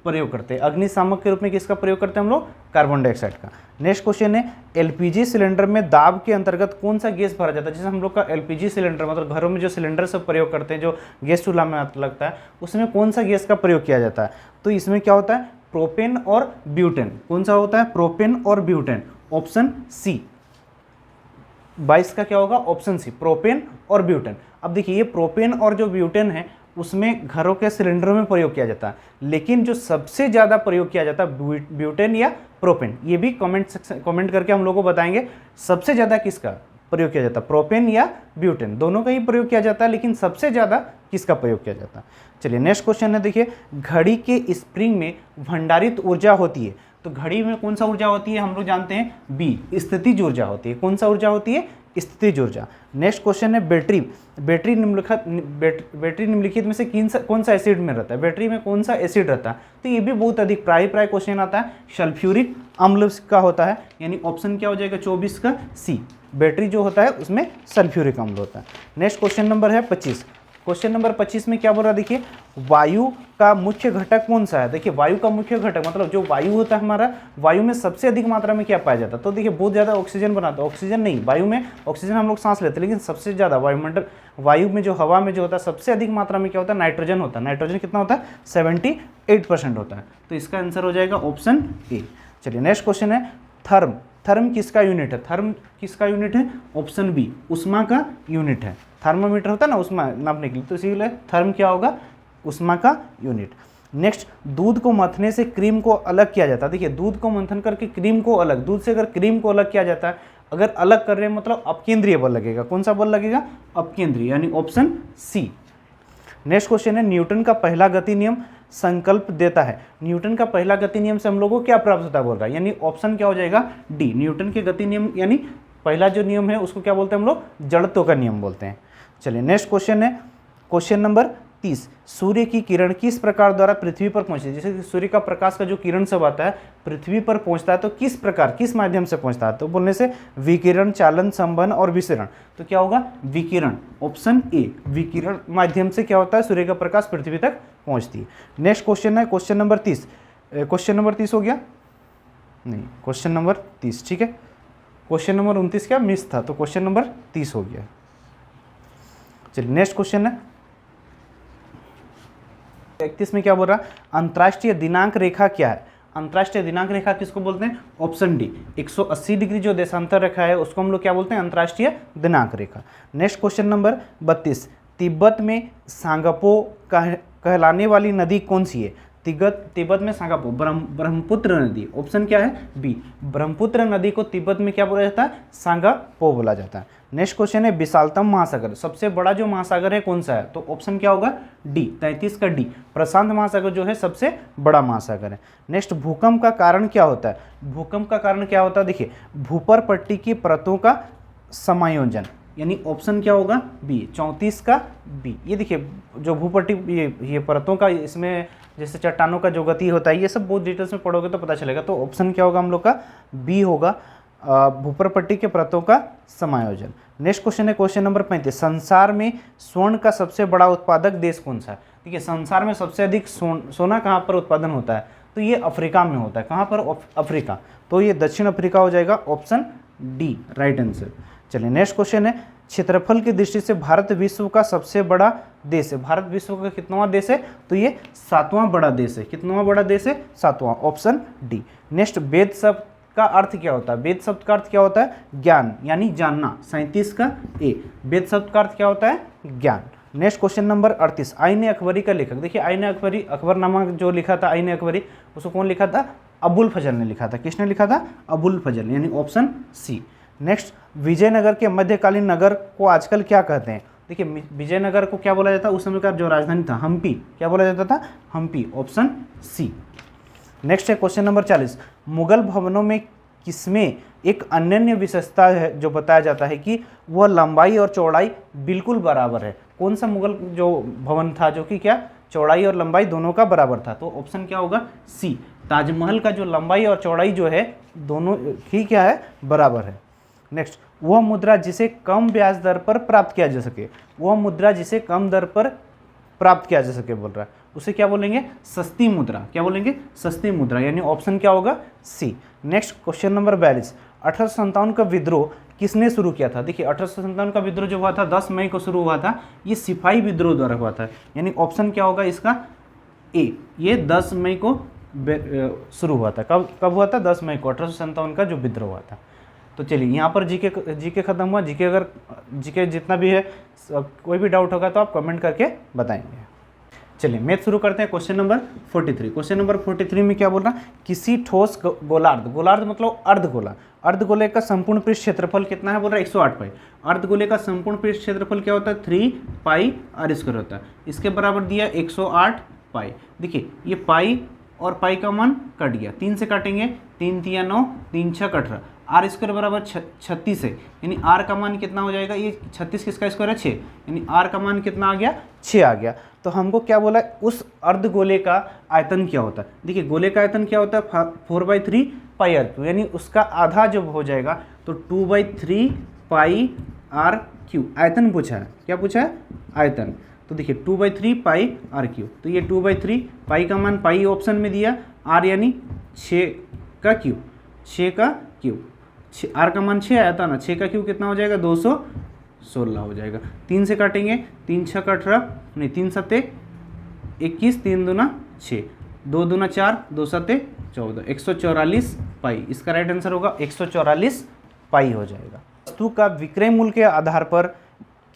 प्रयोग करते हैं। अग्निशामक के रूप में किसका प्रयोग करते हैं हम लोग, कार्बन डाइऑक्साइड का। नेक्स्ट क्वेश्चन है, एलपीजी सिलेंडर में दाब के अंतर्गत कौन सा गैस भरा जाता है। जैसे हम लोग का एलपीजी सिलेंडर मतलब घरों में जो सिलेंडर सब प्रयोग करते हैं, जो गैस चूल्हा में लगता है, उसमें कौन सा गैस का प्रयोग किया जाता है। तो इसमें क्या होता है, प्रोपेन और ब्यूटेन। कौन सा होता है, प्रोपेन और ब्यूटेन, ऑप्शन सी। 22 का क्या होगा, ऑप्शन सी, प्रोपेन और ब्यूटेन। अब देखिए ये प्रोपेन और जो ब्यूटेन है उसमें घरों के सिलेंडरों में प्रयोग किया जाता है, लेकिन जो सबसे ज़्यादा प्रयोग किया जाता है ब्यूटेन या प्रोपेन। ये भी कमेंट करके हम लोगों को बताएंगे सबसे ज़्यादा किसका प्रयोग किया जाता है, प्रोपेन या ब्यूटेन। दोनों का ही प्रयोग किया जाता है, लेकिन सबसे ज़्यादा किसका प्रयोग किया जाता है। चलिए नेक्स्ट क्वेश्चन है, देखिए घड़ी के स्प्रिंग में भंडारित ऊर्जा होती है। तो घड़ी में कौन सा ऊर्जा होती है, हम लोग जानते हैं बी, स्थितिज ऊर्जा होती है। कौन सा ऊर्जा होती है, स्थितिज ऊर्जा। नेक्स्ट क्वेश्चन है, बैटरी निम्नलिखित में से कौन सा एसिड में रहता है। बैटरी में कौन सा एसिड रहता है, तो ये भी बहुत अधिक प्राय क्वेश्चन आता है, सल्फ्यूरिक अम्ल का होता है, यानी ऑप्शन क्या हो जाएगा 24 का सी। बैटरी जो होता है उसमें सल्फ्यूरिक अम्ल होता है। नेक्स्ट क्वेश्चन नंबर है 25। क्वेश्चन नंबर 25 में क्या बोल रहा है, देखिए वायु का मुख्य घटक कौन सा है। देखिए वायु का मुख्य घटक मतलब जो वायु होता है हमारा, वायु में सबसे अधिक मात्रा में क्या पाया जाता है। तो देखिए बहुत ज़्यादा ऑक्सीजन बनाता है, ऑक्सीजन नहीं, वायु में ऑक्सीजन हम लोग सांस लेते हैं, लेकिन सबसे ज़्यादा वायु में जो हवा में जो होता है सबसे अधिक मात्रा में क्या होता है, नाइट्रोजन होता है। नाइट्रोजन कितना होता है, 78% होता है। तो इसका आंसर हो जाएगा ऑप्शन ए। चलिए नेक्स्ट क्वेश्चन है, थर्म। थर्म किसका यूनिट है, थर्म किसका यूनिट है, ऑप्शन बी, उष्मा का यूनिट है। थर्मामीटर होता है ना उष्मा नापने के लिए, तो इसीलिए थर्म क्या होगा, उष्मा का यूनिट। नेक्स्ट, दूध को मथने से क्रीम को अलग किया जाता है। देखिए दूध को मंथन करके क्रीम को अलग, दूध से अगर क्रीम को अलग किया जाता है, अगर अलग कर रहे हैं मतलब अपकेंद्रीय बल लगेगा। कौन सा बल लगेगा, अपकेंद्रीय, यानी ऑप्शन सी। नेक्स्ट क्वेश्चन है, न्यूटन का पहला गति नियम संकल्प देता है। न्यूटन का पहला गति नियम से हम लोगों को क्या प्राप्त होता है बोल रहा है, यानी ऑप्शन क्या हो जाएगा डी, न्यूटन के गति नियम, यानी पहला जो नियम है उसको क्या बोलते हैं हम लोग, जड़त्व का नियम बोलते हैं। चलिए नेक्स्ट क्वेश्चन है क्वेश्चन नंबर 30, सूर्य की किरण किस प्रकार द्वारा पृथ्वी पर पहुंचती है। जैसे कि सूर्य का प्रकाश का जो किरण सब आता है पृथ्वी पर पहुंचता है, तो किस प्रकार, किस माध्यम से पहुंचता है। तो बोलने से विकिरण, चालन, संवहन और विसरण। तो क्या होगा, विकिरण, ऑप्शन ए, विकिरण माध्यम से क्या होता है, सूर्य का प्रकाश पृथ्वी तक पहुंचती है। नेक्स्ट क्वेश्चन है क्वेश्चन नंबर 30। क्वेश्चन नंबर 30 हो गया, नहीं क्वेश्चन नंबर 30, ठीक है। क्वेश्चन नंबर 29 क्या मिस था, तो क्वेश्चन नंबर 30 हो गया। चलिए नेक्स्ट क्वेश्चन है 31 में क्या बोल रहा है, अंतर्राष्ट्रीय दिनांक रेखा क्या है। अंतर्राष्ट्रीय दिनांक रेखा किसको बोलते हैं, ऑप्शन डी, 180 डिग्री जो देशांतर रेखा है उसको हम लोग क्या बोलते हैं, अंतर्राष्ट्रीय दिनांक रेखा। नेक्स्ट क्वेश्चन नंबर 32, तिब्बत में सांगपो कहलाने वाली नदी कौन सी है। तिब्बत में सांगापो, ब्रह्मपुत्र नदी, ऑप्शन क्या है बी, ब्रह्मपुत्र नदी को तिब्बत में क्या बोला जाता है, सांगापो बोला जाता है। नेक्स्ट क्वेश्चन है, विशालतम महासागर, सबसे बड़ा जो महासागर है कौन सा है, तो ऑप्शन क्या होगा डी, 33 का डी, प्रशांत महासागर जो है सबसे बड़ा महासागर है। नेक्स्ट, भूकंप का कारण क्या होता है। भूकंप का कारण क्या होता है, देखिए भूपर पट्टी की परतों का समायोजन, यानी ऑप्शन क्या होगा बी, 34 का बी। ये देखिए जो भूपट्टी ये परतों का, इसमें जैसे चट्टानों का जो गति होता है, ये सब बहुत डिटेल्स में पढ़ोगे तो पता चलेगा। तो ऑप्शन क्या होगा हम लोग का बी होगा, भूप्रपट्टी के परतों का समायोजन। नेक्स्ट क्वेश्चन है क्वेश्चन नंबर 35, संसार में स्वर्ण का सबसे बड़ा उत्पादक देश कौन सा है? देखिए संसार में सबसे अधिक सोना कहाँ पर उत्पादन होता है? तो ये अफ्रीका में होता है। कहाँ पर? अफ्रीका। तो ये दक्षिण अफ्रीका हो जाएगा, ऑप्शन डी राइट आंसर। चलिए नेक्स्ट क्वेश्चन है, क्षेत्रफल की दृष्टि से भारत विश्व का सबसे बड़ा देश है। भारत विश्व का कितवां देश है? तो ये 7वां बड़ा देश है। कितवां बड़ा देश है? 7वां, ऑप्शन डी। नेक्स्ट, वेद शब्द का अर्थ क्या होता है? वेद शब्द का अर्थ क्या होता है? ज्ञान यानी जानना। 37 का ए, वेद शब्द का अर्थ क्या होता है? ज्ञान। नेक्स्ट क्वेश्चन नंबर 38, आईने अकबरी का लेखक। देखिए आईने अकबरी, अकबरनामा जो लिखा था आईने अकबरी, उसको कौन लिखा था? अबुल फजल ने लिखा था। किसने लिखा था? अबुल फजल, यानी ऑप्शन सी। नेक्स्ट, विजयनगर के मध्यकालीन नगर को आजकल क्या कहते हैं? देखिए विजयनगर को क्या बोला जाता है? उस समय का जो राजधानी था हम्पी, क्या बोला जाता था? Hampi, option C. नेक्स्ट है क्वेश्चन नंबर 40, मुगल भवनों में किसमें एक अनन्य विशेषता है जो बताया जाता है कि वह लंबाई और चौड़ाई बिल्कुल बराबर है? कौन सा मुगल जो भवन था जो कि क्या चौड़ाई और लंबाई दोनों का बराबर था? तो ऑप्शन क्या होगा? सी। ताजमहल का जो लंबाई और चौड़ाई जो है दोनों ही क्या है? बराबर है। नेक्स्ट, वह मुद्रा जिसे कम ब्याज दर पर प्राप्त किया जा सके। वह मुद्रा जिसे कम दर पर प्राप्त किया जा सके बोल रहा है, उसे क्या बोलेंगे? सस्ती मुद्रा। क्या बोलेंगे? सस्ती मुद्रा, यानी ऑप्शन क्या होगा? सी। नेक्स्ट क्वेश्चन नंबर 42, 1857 का विद्रोह किसने शुरू किया था? देखिए 1857 का विद्रोह जो हुआ था 10 मई को शुरू हुआ था। ये सिपाही विद्रोह द्वारा हुआ था, यानी ऑप्शन क्या होगा इसका? ए। ये 10 मई को शुरू हुआ था। कब हुआ था? 10 मई को 1857 का जो विद्रोह हुआ था। तो चलिए यहाँ पर जीके खत्म हुआ। जीके जितना भी है, कोई भी डाउट होगा तो आप कमेंट करके बताएंगे। चलिए मैथ शुरू करते हैं। Question number 43। क्वेश्चन नंबर 43 में क्या बोल रहा है? किसी ठोस गोलार्ध, गोलार्ध मतलब अर्धगोला, अर्धगोले का संपूर्ण पृष्ठ क्षेत्रफल कितना है? बोल रहा है 108 पाई। अर्धगोले का संपूर्ण पृष्ठ क्षेत्रफल क्या होता है? 3 पाई आर स्क्वायर होता है। इसके बराबर दिया 108 पाई। देखिए ये पाई और पाई का मान कट गया, 3 से काटेंगे, 3 तिया 9, 3 6 18, आर स्क्वायर बराबर 36 है, यानी आर का मान कितना हो जाएगा? ये 36 किसका स्क्वायर है? 6, यानी आर का मान कितना आ गया? 6 आ गया। तो हमको क्या बोला? उस अर्धगोले का आयतन क्या होता है? देखिए गोले का आयतन क्या होता है? 4/3 पाई आर क्यू, यानी उसका आधा जब हो जाएगा तो 2/3 पाई आर क्यू। आयतन पूछा है, क्या पूछा है? आयतन। तो देखिए 2/3 पाई आर क्यू, तो ये 2/3 पाई का मान पाई ऑप्शन में दिया, आर यानी 6 का क्यूब, 6 का क्यूब, आर का मान 6 आया था ना, 6 का क्यूब कितना हो जाएगा? 216 हो जाएगा। 3 से काटेंगे, 3 6 का 18, नहीं 3 7 21, 3 दूना 6, 2 दूना 4, 2 7 14, 144 पाई। इसका राइट आंसर होगा 144 पाई हो जाएगा। वस्तु का विक्रय मूल्य के आधार पर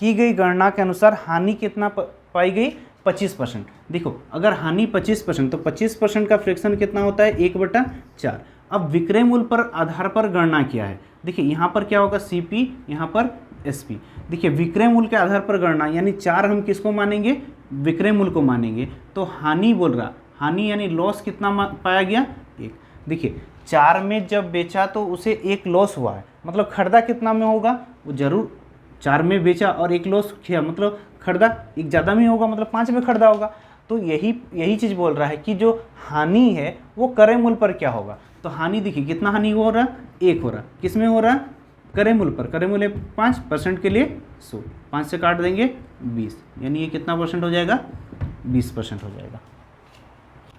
की गई गणना के अनुसार हानि कितना पाई गई? 25%। देखो अगर हानि 25%, तो 25% का फ्रैक्शन कितना होता है? 1/4। अब विक्रय मूल्य पर आधार पर गणना किया है। देखिए यहाँ पर क्या होगा? CP, यहाँ पर SP। देखिए विक्रय मूल्य के आधार पर गणना, यानी 4 हम किसको मानेंगे? विक्रय मूल्य को मानेंगे। तो हानि बोल रहा, हानि यानी लॉस कितना पाया गया? 1। देखिए 4 में जब बेचा तो उसे 1 लॉस हुआ है, मतलब खरीदा कितना में होगा? वो जरूर 4 में बेचा और 1 लॉस किया, मतलब खरीदा 1 ज़्यादा में होगा, मतलब 5 में खरीदा होगा। तो यही चीज़ बोल रहा है कि जो हानि है वो क्रय मूल्य पर क्या होगा? तो हानि देखिए कितना हानि हो रहा? 1 हो रहा। किस में हो रहा? क्रय मूल्य पर। क्रय मूल्य 5% के लिए 100, 5 से काट देंगे 20, यानी ये कितना परसेंट हो जाएगा? 20% हो जाएगा।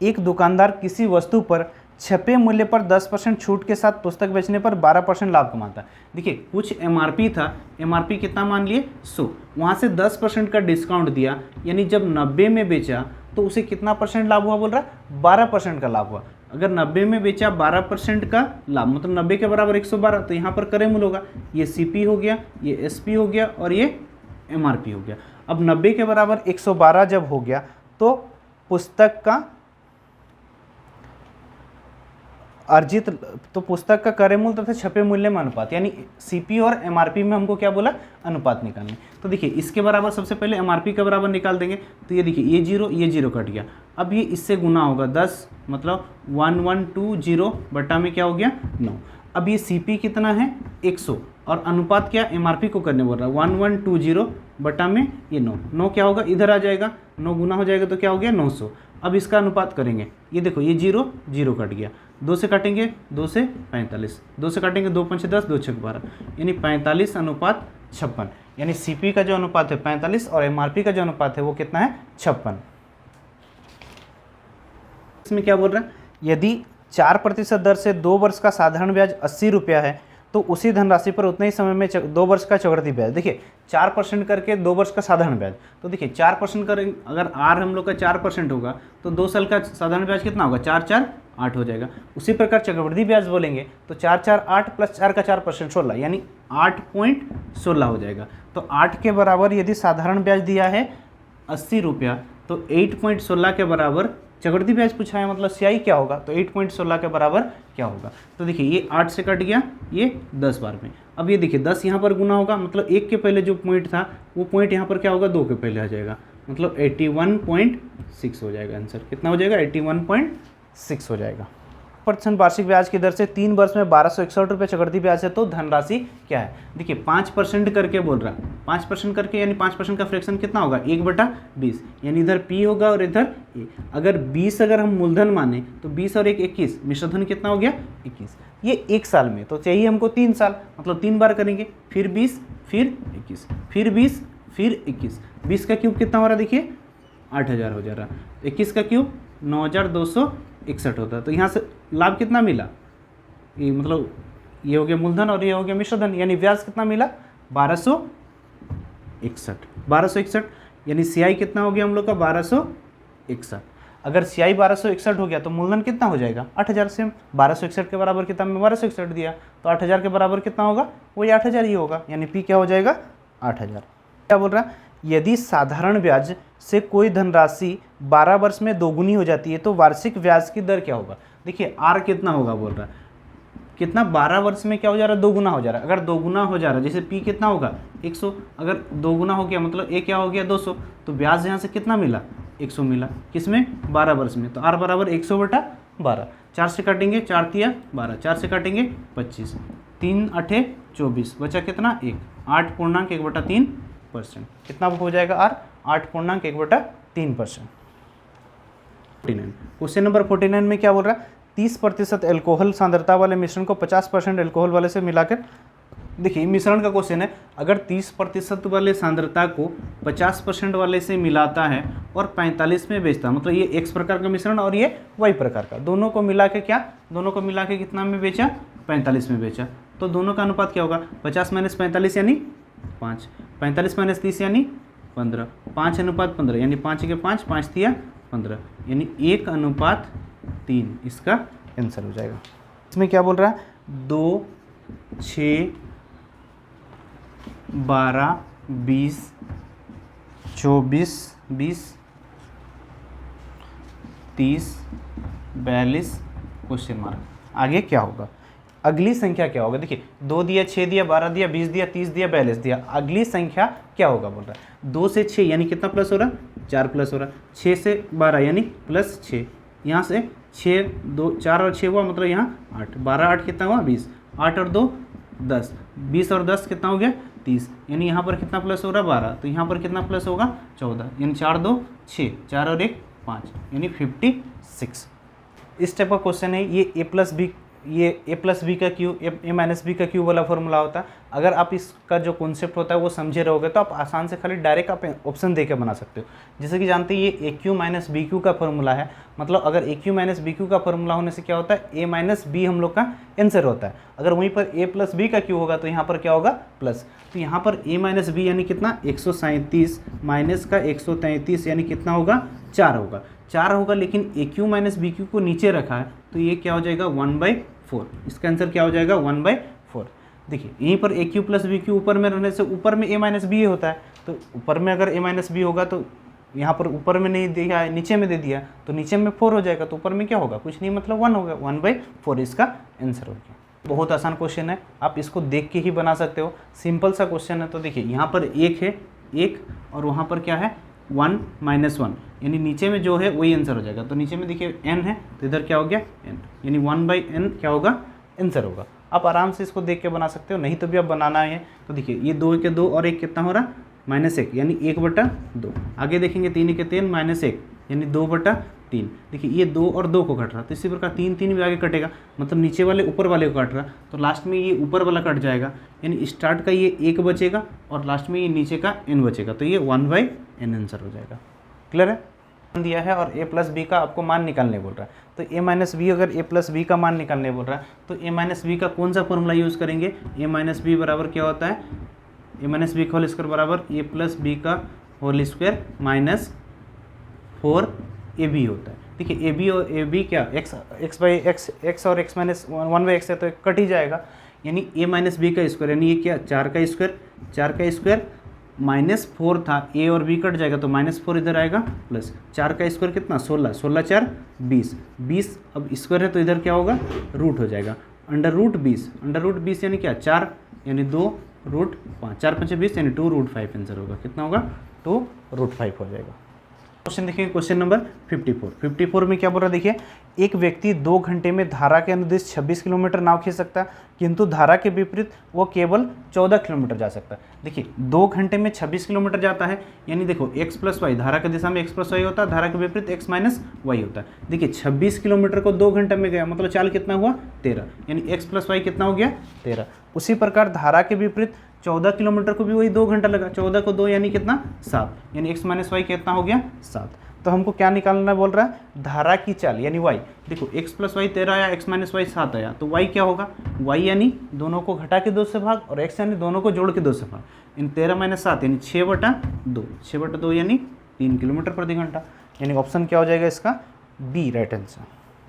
एक दुकानदार किसी वस्तु पर छपे मूल्य पर 10% छूट के साथ पुस्तक बेचने पर 12% लाभ कमाता है। देखिए कुछ MRP था, MRP कितना मान लिए? 100, वहाँ से 10% का डिस्काउंट दिया, यानी जब 90 में बेचा तो उसे कितना परसेंट लाभ हुआ? बोल रहा 12% का लाभ हुआ। अगर 90 में बेचा 12% का लाभ, मतलब 90 के बराबर 112, तो यहाँ पर क्रय मूल्य होगा, ये CP हो गया, ये SP हो गया और ये MRP हो गया। अब 90 के बराबर 112 जब हो गया तो पुस्तक का अर्जित, तो पुस्तक का क्रय मूल्य तथा छपे मूल्य में अनुपात, यानी CP और MRP में हमको क्या बोला? अनुपात निकालने। तो देखिए इसके बराबर सबसे पहले MRP का बराबर निकाल देंगे, तो ये देखिए ये 0 कट गया। अब ये इससे गुना होगा 10, मतलब 1120 बटा में क्या हो गया? 9। अब ये CP कितना है? 100, और अनुपात क्या? MRP को करने बोल रहा है, 1120 बटा में ये 9 क्या होगा? इधर आ जाएगा, 9 गुना हो जाएगा तो क्या हो गया? 900। अब इसका अनुपात करेंगे, ये देखो ये 0 0 कट गया, 2 से काटेंगे 2 से 45, 2 से काटेंगे 2 5 10 2 6 12, यानी 45 अनुपात 56, यानी सीपी का जो अनुपात है 45 और एमआरपी का जो अनुपात है वो कितना है 56। इसमें क्या बोल रहा है, यदि 4% दर से 2 वर्ष का साधारण ब्याज 80 रुपया है तो उसी धनराशि पर उतने ही समय में 2 वर्ष का चक्रवृद्धि ब्याज, देखिए 4% करके 2 वर्ष का साधारण ब्याज, तो देखिए 4% करें, अगर आर हम लोग का 4% होगा तो 2 साल का साधारण ब्याज कितना होगा, 4 4 8 हो जाएगा। उसी प्रकार चक्रवृद्धि ब्याज बोलेंगे तो 4 4 8 प्लस 4 का 4% 16, यानी 8.16 हो जाएगा। तो 8 के बराबर यदि साधारण ब्याज दिया है 80 रुपया तो 8.16 के बराबर चक्रवृद्धि ब्याज पूछा है, मतलब सीआई क्या होगा, तो 8.16 के बराबर क्या होगा। तो देखिए ये 8 से कट गया, ये 10 बार में। अब ये देखिए 10 यहाँ पर गुना होगा, मतलब 1 के पहले जो पॉइंट था वो पॉइंट यहाँ पर क्या होगा, 2 के पहले आ जाएगा, मतलब 81.6 हो जाएगा। आंसर कितना हो जाएगा, 81.6 हो जाएगा। % वार्षिक ब्याज की दर से 3 वर्ष में 1261 रुपये चक्रवृद्धि ब्याज है तो धनराशि क्या है। देखिए 5% करके बोल रहा है, 5% करके यानी 5% का फ्रैक्शन कितना होगा, 1/20, यानी इधर P होगा और इधर A। अगर 20 अगर हम मूलधन माने तो 20 और 1 21, मिश्रधन कितना हो गया 21, ये 1 साल में, तो चाहिए हमको 3 साल, मतलब 3 बार करेंगे, फिर 20 फिर 21 फिर 20 फिर 21, 20 का क्यूब कितना हो रहा है, देखिए 8000 हो जा रहा, 21 का क्यूब 9261 होता है। तो यहाँ से लाभ कितना मिला, ये मतलब ये हो गया मूलधन और ये हो गया मिश्रधन, यानी ब्याज कितना मिला 1261, यानी सीआई कितना हो गया हम लोग का 1261। अगर सीआई 1261 हो गया तो मूलधन कितना हो जाएगा 8000 से 1261 के बराबर कितना में 1261 दिया तो 8000 के बराबर कितना होगा, वही 8000 ही होगा, यानी पी क्या हो जाएगा 8000। क्या बोल रहा है, यदि साधारण ब्याज से कोई धनराशि 12 वर्ष में दोगुनी हो जाती है तो वार्षिक ब्याज की दर क्या होगा। देखिए आर कितना होगा बोल रहा है, कितना 12 वर्ष में क्या हो जा रहा है, दोगुना हो जा रहा है। अगर दोगुना हो जा रहा है जैसे पी कितना होगा 100, अगर दोगुना हो गया मतलब ए क्या हो गया 200, तो ब्याज यहाँ से कितना मिला 100 मिला, किसमें 12 वर्ष में। तो आर बराबर 100/12, 4 से काटेंगे 4 तिया 12, 4 से काटेंगे 25, 3 8 24, बचा कितना 1, 8.1/3%, कितना हो जाएगा आर 8.1/3%। क्वेश्चन नंबर 49 में क्या बोल रहा है, 30% एल्कोहल सांद्रता वाले मिश्रण को 50% एल्कोहल वाले से मिलाकर, देखिए मिश्रण का क्वेश्चन है, अगर 30% वाले सांद्रता को 50% वाले से मिलाता है और 45 में बेचता है, मतलब ये X प्रकार का मिश्रण और ये Y प्रकार का, दोनों को मिला के क्या, दोनों को मिला के कितना में बेचा 45 में बेचा, तो दोनों का अनुपात क्या होगा 50 - 45 यानी 5, 45 - 30 यानी 15, 5:15 यानी 5 के 5, 5 तिया 15, यानी 1:3 इसका आंसर हो जाएगा। इसमें क्या बोल रहा है 2 6 12 20 24 20 30 42 क्वेश्चन मार्क, आगे क्या होगा, अगली संख्या क्या होगा। देखिए 2 दिया 6 दिया 12 दिया 20 दिया 30 दिया 42 दिया, अगली संख्या क्या होगा बोल रहा है। 2 से 6 यानी कितना प्लस हो रहा, 4 प्लस हो रहा, 6 से 12 यानी +6, यहाँ से 6 2 4 और 6 हुआ, मतलब यहाँ 8, 12 8 कितना हुआ 20, 8 और 2 10, 20 और 10 कितना हो गया 30, यानी यहाँ पर कितना प्लस हो रहा 12, तो यहाँ पर कितना प्लस होगा 14, यानी 4 2 6, 4 और 1 5, यानी 56। इस टाइप का क्वेश्चन है ये a प्लस बी का क्यू a - b का क्यू वाला फॉर्मूला होता है। अगर आप इसका जो कॉन्सेप्ट होता है वो समझे रहोगे तो आप आसान से खाली डायरेक्ट आप ऑप्शन दे के बना सकते हो। जैसे कि जानते हैं ये AQ - BQ का फॉर्मूला है, मतलब अगर AQ - BQ का फॉर्मूला होने से क्या होता है a - b हम लोग का आंसर होता है। अगर वहीं पर a प्लस b का क्यू होगा तो यहाँ पर क्या होगा प्लस, तो यहाँ पर a - b यानी कितना 137 माइनस का 133 यानी कितना होगा 4 होगा, 4 होगा, लेकिन AQ - BQ को नीचे रखा है तो ये क्या हो जाएगा 1/4, इसका आंसर क्या हो जाएगा 1/4। देखिए यहीं पर AQ + BQ ऊपर में रहने से ऊपर में a - b होता है, तो ऊपर में अगर a - b होगा तो यहाँ पर ऊपर में नहीं दिया है नीचे में दे दिया तो नीचे में 4 हो जाएगा, तो ऊपर में क्या होगा कुछ नहीं, मतलब 1 होगा, 1/4 इसका आंसर हो गया। बहुत आसान क्वेश्चन है, आप इसको देख के ही बना सकते हो, सिंपल सा क्वेश्चन है। तो देखिए यहाँ पर 1 है 1 और वहाँ पर क्या है 1 - 1, यानी नीचे में जो है वही आंसर हो जाएगा। तो नीचे में देखिए n है तो इधर क्या हो गया n, यानी 1/n क्या होगा आंसर होगा। आप आराम से इसको देख के बना सकते हो, नहीं तो भी आप बनाना है। तो देखिए ये 2 के 2 और 1 कितना हो रहा -1 यानी 1/2। आगे देखेंगे 3 के 3 -1 यानी 2/2, 3। देखिए ये 2 और 2 को कट रहा, तो इसी प्रकार 3 3 भी आगे कटेगा, मतलब नीचे वाले ऊपर वाले को काट रहा, तो लास्ट में ये ऊपर वाला कट जाएगा, यानी स्टार्ट का ये 1 बचेगा और लास्ट में ये नीचे का n बचेगा, तो ये 1/n आंसर हो जाएगा। क्लियर है? दिया है और a प्लस बी का आपको मान निकालने बोल रहा है, तो a माइनस बी, अगर a प्लस बी का मान निकालने बोल रहा है तो a माइनस बी का कौन सा फॉर्मूला यूज़ करेंगे? a माइनस बी बराबर क्या होता है? a माइनस बी का होल स्क्वायर बराबर a प्लस बी का होल स्क्वायर माइनस 4ab होता है। देखिए ab और ab क्या x बाई x और x माइनस 1/x है, तो कट ही जाएगा, यानी a माइनस बी का स्क्वायर, यानी ये क्या 4 का स्क्वायर माइनस 4 था, a और b कट जाएगा तो -4 इधर आएगा, प्लस 4 का स्क्वायर कितना 16, 16 4 20, अब स्क्वायर है तो इधर क्या होगा रूट हो जाएगा, अंडर रूट 20 यानी क्या 4 यानी 2 रूट 5, 4 5 20 यानी 2 रूट 5 आंसर होगा। कितना होगा 2 रूट 5 हो जाएगा। क्वेश्चन देखिए, क्वेश्चन नंबर 54 में क्या बोल रहा है? देखिए एक व्यक्ति 2 घंटे में धारा के अनुदिश 26 किलोमीटर नाव खींच सकता है, किंतु धारा के विपरीत वो केवल 14 किलोमीटर जा सकता है। देखिए 2 घंटे में 26 किलोमीटर जाता है, यानी देखो x प्लस वाई, धारा की दिशा में x प्लस वाई होता है, धारा के विपरीत x माइनस वाई होता है। देखिए 26 किलोमीटर को 2 घंटे में गया, मतलब चाल कितना हुआ 13, यानी x प्लस वाई कितना हो गया 13। उसी प्रकार धारा के विपरीत 14 किलोमीटर को भी वही 2 घंटा लगा, 14 को 2 यानी कितना 7, यानी x माइनस वाई कितना हो गया 7। तो हमको क्या निकालना बोल रहा है? धारा की चाल यानी y। देखो x प्लस वाई 13 आया, x माइनस वाई 7 आया, तो y क्या होगा? y यानी दोनों को घटा के 2 से भाग, और x यानी दोनों को जोड़ के 2 से भाग, इन 13 माइनस 7 यानी 6/2 यानी 3 किलोमीटर प्रति घंटा, यानी ऑप्शन क्या हो जाएगा इसका? B right answer.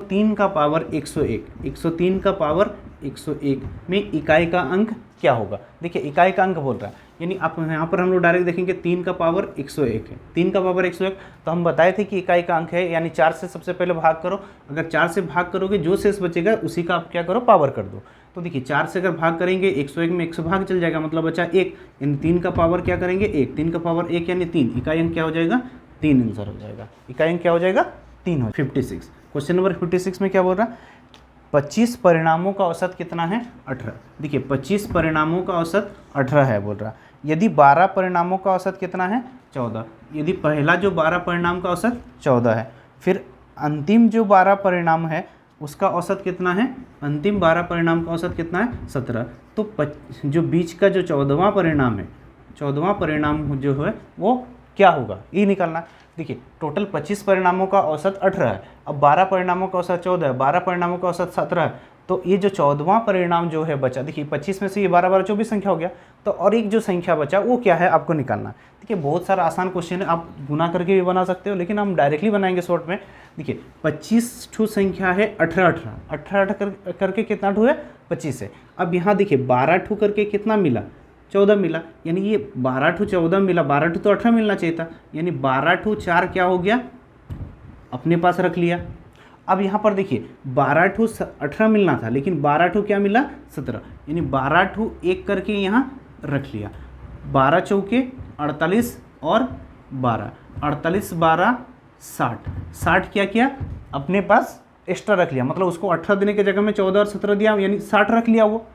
3 का पावर 101, 103 का पावर 101 में इकाई का अंक क्या होगा? देखिए इकाई का अंक बोल रहा है, यानी आप यहाँ पर हम लोग डायरेक्ट देखेंगे 3 का पावर 101 है, 3 का पावर 101, तो हम बताए थे कि इकाई का अंक है, यानी 4 से सबसे पहले भाग करो, अगर 4 से भाग करोगे जो शेष बचेगा उसी का आप क्या करो पावर कर दो। तो देखिए 4 से अगर भाग करेंगे 101 में 100 भाग चल जाएगा, मतलब बचा 1, यानी 3 का पावर क्या करेंगे 1, 3 का पावर 1 यानी 3, इकाई अंक क्या हो जाएगा 3 आंसर हो जाएगा, इकाई अंक क्या हो जाएगा 3 हो। 56 क्वेश्चन नंबर 56 में क्या बोल रहा है? 25 परिणामों का औसत कितना है 18। देखिए 25 परिणामों का औसत 18 है बोल रहा, यदि 12 परिणामों का औसत कितना है 14, यदि पहला जो 12 परिणाम का औसत 14 है, फिर अंतिम जो 12 परिणाम है उसका औसत कितना है? अंतिम 12 परिणाम का औसत कितना है 17, तो जो बीच का जो 14वां परिणाम है, 14वां परिणाम जो है वो क्या होगा ये निकालना। देखिए टोटल 25 परिणामों का औसत 18 है, अब 12 परिणामों का औसत 14 है, 12 परिणामों का औसत 17 है, तो ये जो 14वां परिणाम जो है बचा, देखिए 25 में से ये 12 12 24 संख्या हो गया, तो और एक जो संख्या बचा वो क्या है आपको निकालना। देखिए बहुत सारा आसान क्वेश्चन है, आप गुना करके भी बना सकते हो, लेकिन हम डायरेक्टली बनाएंगे शॉर्ट में। देखिए 25 ठू संख्या है 18 करके कितना ठू है 25 है। अब यहाँ देखिए 12 ठू करके कितना मिला 14 मिला, यानी ये 12 ठू 14 मिला, 12 ठू तो 18 मिलना चाहिए था, यानी 12 ठू 4 क्या हो गया अपने पास रख लिया। अब यहाँ पर देखिए 12 ठू 18 मिलना था, लेकिन 12 ठू क्या मिला 17, यानी 12 ठू 1 करके यहाँ रख लिया। 12 चौके 48 और 12, 48 12 60, 60 क्या किया अपने पास एक्स्ट्रा रख लिया, मतलब उसको 18 देने के जगह में 14 और 17 दिया, यानी 60 रख लिया, वो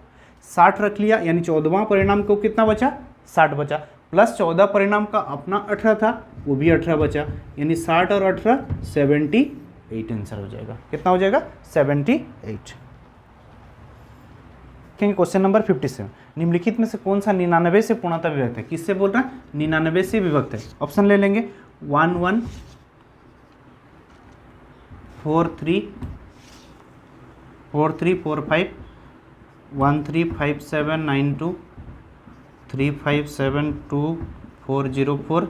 60 रख लिया, यानी 14वां परिणाम को कितना बचा 60 बचा, प्लस 14 परिणाम का अपना 18 था वो भी 18 बचा, यानी 60 और 18 78 आंसर हो जाएगा। कितना हो जाएगा 78। क्वेश्चन नंबर 57, निम्नलिखित में से कौन सा 99 से पूर्णतः विभक्त है? किससे बोल रहा है 99 से विभक्त है? ऑप्शन ले लेंगे 1 1 4 3 4 3 4 5 1 3 5 7 9 2 3 5 7 2 4 0 4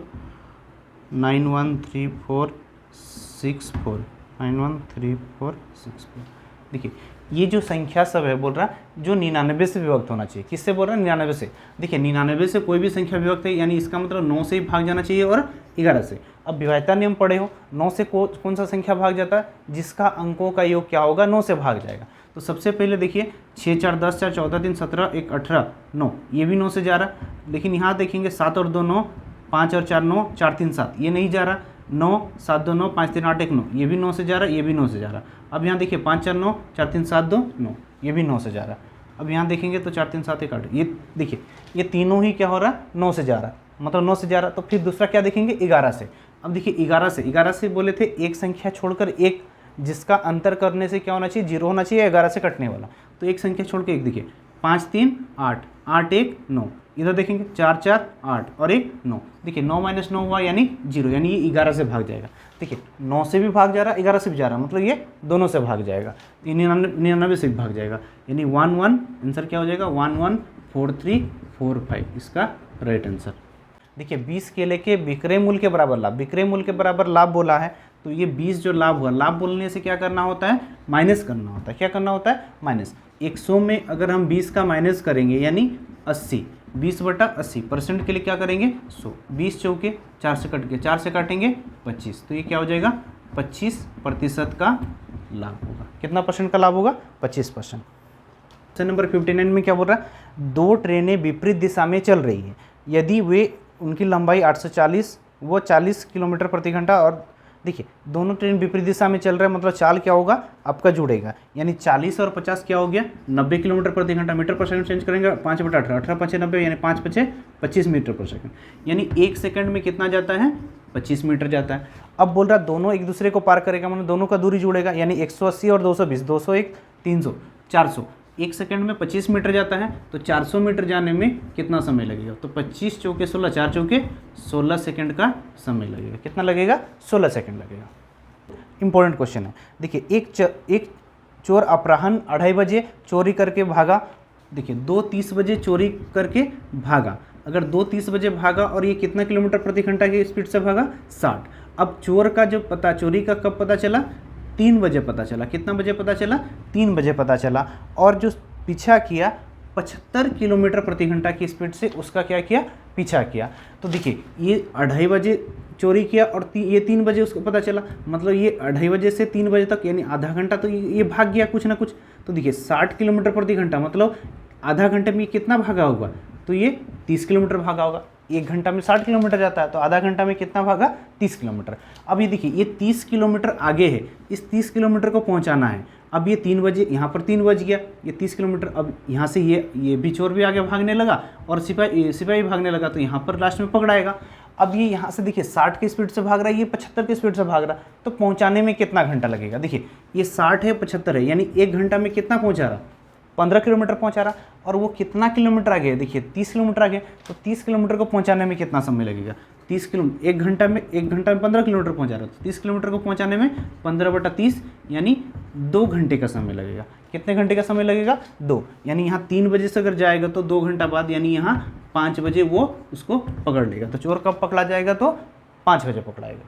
9 1 3 4 6 4 9 1 3 4 6 4। देखिए ये जो संख्या सब है बोल रहा है जो 99 से विभक्त होना चाहिए। किससे बोल रहा है 99 से। देखिए 99 से कोई भी संख्या विभक्त है, यानी इसका मतलब 9 से ही भाग जाना चाहिए और 11 से। अब विभाज्यता नियम पढ़े हो, 9 से कौन सा संख्या भाग जाता है जिसका अंकों का योग क्या होगा 9 से भाग जाएगा। तो सबसे पहले देखिए 6 4 10 4 14 3 17 1 18 9, ये भी 9 से जा रहा। लेकिन यहाँ देखेंगे 7 और 2 9, 5 और 4 9, 4 3 7, ये नहीं जा रहा। 9 7 2 9, 5 3 8 1 9, ये भी 9 से जा रहा, ये भी 9 से जा रहा। अब यहाँ देखिए 5 4 9, 4 3 7 2 9, ये भी 9 से जा रहा। अब यहाँ देखेंगे तो 4 3 7 1 8, ये देखिए ये तीनों ही क्या हो रहा है 9 से जा रहा, मतलब 9 से जा रहा। तो फिर दूसरा क्या देखेंगे 11 से। अब देखिए 11 से बोले थे एक संख्या छोड़कर एक, जिसका अंतर करने से क्या होना चाहिए, 0 होना चाहिए, 11 से कटने वाला। तो एक संख्या छोड़ के एक, देखिए 5 3 8, 8 1 9, इधर देखेंगे 4 4 8 और 1 9, देखिए 9 - 9 हुआ यानी 0, यानी ये 11 से भाग जाएगा। देखिए 9 से भी भाग जा रहा है, 11 से भी जा रहा है, मतलब ये दोनों से भाग जाएगा, 99 से भी भाग जाएगा, यानी 1 1, आंसर क्या हो जाएगा 1 1 4 3 4 5, इसका राइट आंसर। देखिए 20 केले के विक्रय मूल्य के बराबर लाभ, विक्रय मूल्य के बराबर लाभ बोला है, तो ये 20 जो लाभ हुआ, लाभ बोलने से क्या करना होता है, माइनस करना होता है। क्या करना होता है, माइनस। 100 में अगर हम 20 का माइनस करेंगे यानी 80, 20/80% के लिए क्या करेंगे 100, 20 चौके 4 से कट गया, 4 से काटेंगे 25, तो ये क्या हो जाएगा 25% का लाभ होगा। कितना परसेंट का लाभ होगा, 25%। क्वेश्चन नंबर 59 में क्या बोल रहा है, 2 ट्रेनें विपरीत दिशा में चल रही है, यदि वे उनकी लंबाई 840 वो 40 किलोमीटर प्रति घंटा, और देखिए दोनों ट्रेन विपरीत दिशा में चल रहे हैं, मतलब चाल क्या होगा आपका जुड़ेगा, यानी 40 और 50 क्या हो गया 90 किलोमीटर प्रति घंटा, मीटर पर सेकंड चेंज करेंगे 5/18, 18 5 90, यानी 5 5 25 मीटर पर सेकंड, यानी 1 सेकंड में कितना जाता है 25 मीटर जाता है। अब बोल रहा दोनों एक दूसरे को पार करेगा, मतलब दोनों का दूरी जुड़ेगा, यानी 180 और 220, 201 300 400, 1 सेकंड में 25 मीटर जाता है, तो 400 मीटर जाने में कितना समय लगेगा, तो 25 चौके 16, 4 चौके 16 सेकंड का समय लगेगा। कितना लगेगा 16 सेकंड लगेगा। इंपॉर्टेंट क्वेश्चन है, देखिए एक चोर अपराह्न 2:30 बजे चोरी करके भागा, देखिए 2:30 बजे चोरी करके भागा, अगर 2:30 बजे भागा और ये कितना किलोमीटर प्रति घंटा की स्पीड से भागा 60। अब चोर का जो पता, चोरी का कब पता चला, 3 बजे पता चला, कितना बजे पता चला 3 बजे पता चला, और जो पीछा किया 75 किलोमीटर प्रति घंटा की स्पीड से उसका क्या किया, पीछा किया। तो देखिए ये 2:30 बजे चोरी किया और ये 3 बजे उसको पता चला, मतलब ये 2:30 बजे से 3 बजे तक यानी आधा घंटा तो ये भाग गया कुछ ना कुछ। तो देखिए 60 किलोमीटर प्रति घंटा, मतलब आधा घंटे में कितना भागा होगा, तो ये 30 किलोमीटर भागा होगा। 1 घंटा में 60 किलोमीटर जाता है, तो आधा घंटा में कितना भागा 30 किलोमीटर। अब ये देखिए ये 30 किलोमीटर आगे है, इस 30 किलोमीटर को पहुंचाना है। अब ये 3 बजे, यहाँ पर 3 बज गया, ये 30 किलोमीटर, अब यहाँ से ये भी चोर भी आगे भागने लगा और सिपाही भागने लगा, तो यहाँ पर लास्ट में पकड़ाएगा। अब ये यहाँ से देखिए 60 की स्पीड से भाग रहा है, ये 75 की स्पीड से भाग रहा है, तो पहुँचाने में कितना घंटा लगेगा। देखिए ये 60 है 75 है, यानी 1 घंटा में कितना पहुँचा रहा, 15 किलोमीटर पहुंचा रहा, और वो कितना किलोमीटर आगे है, देखिए 30 किलोमीटर आगे, तो 30 किलोमीटर को पहुंचाने में कितना समय लगेगा, 30 किलोमीटर 1 घंटा में 15 किलोमीटर पहुंचा रहा है, तो 30 किलोमीटर को पहुंचाने में 15/30 यानी 2 घंटे का समय लगेगा। कितने घंटे का समय लगेगा 2, यानी यहाँ 3 बजे से अगर जाएगा तो 2 घंटा बाद, यानी यहाँ 5 बजे वो उसको पकड़ लेगा। तो चोर कब पकड़ा जाएगा, तो 5 बजे पकड़ाएगा।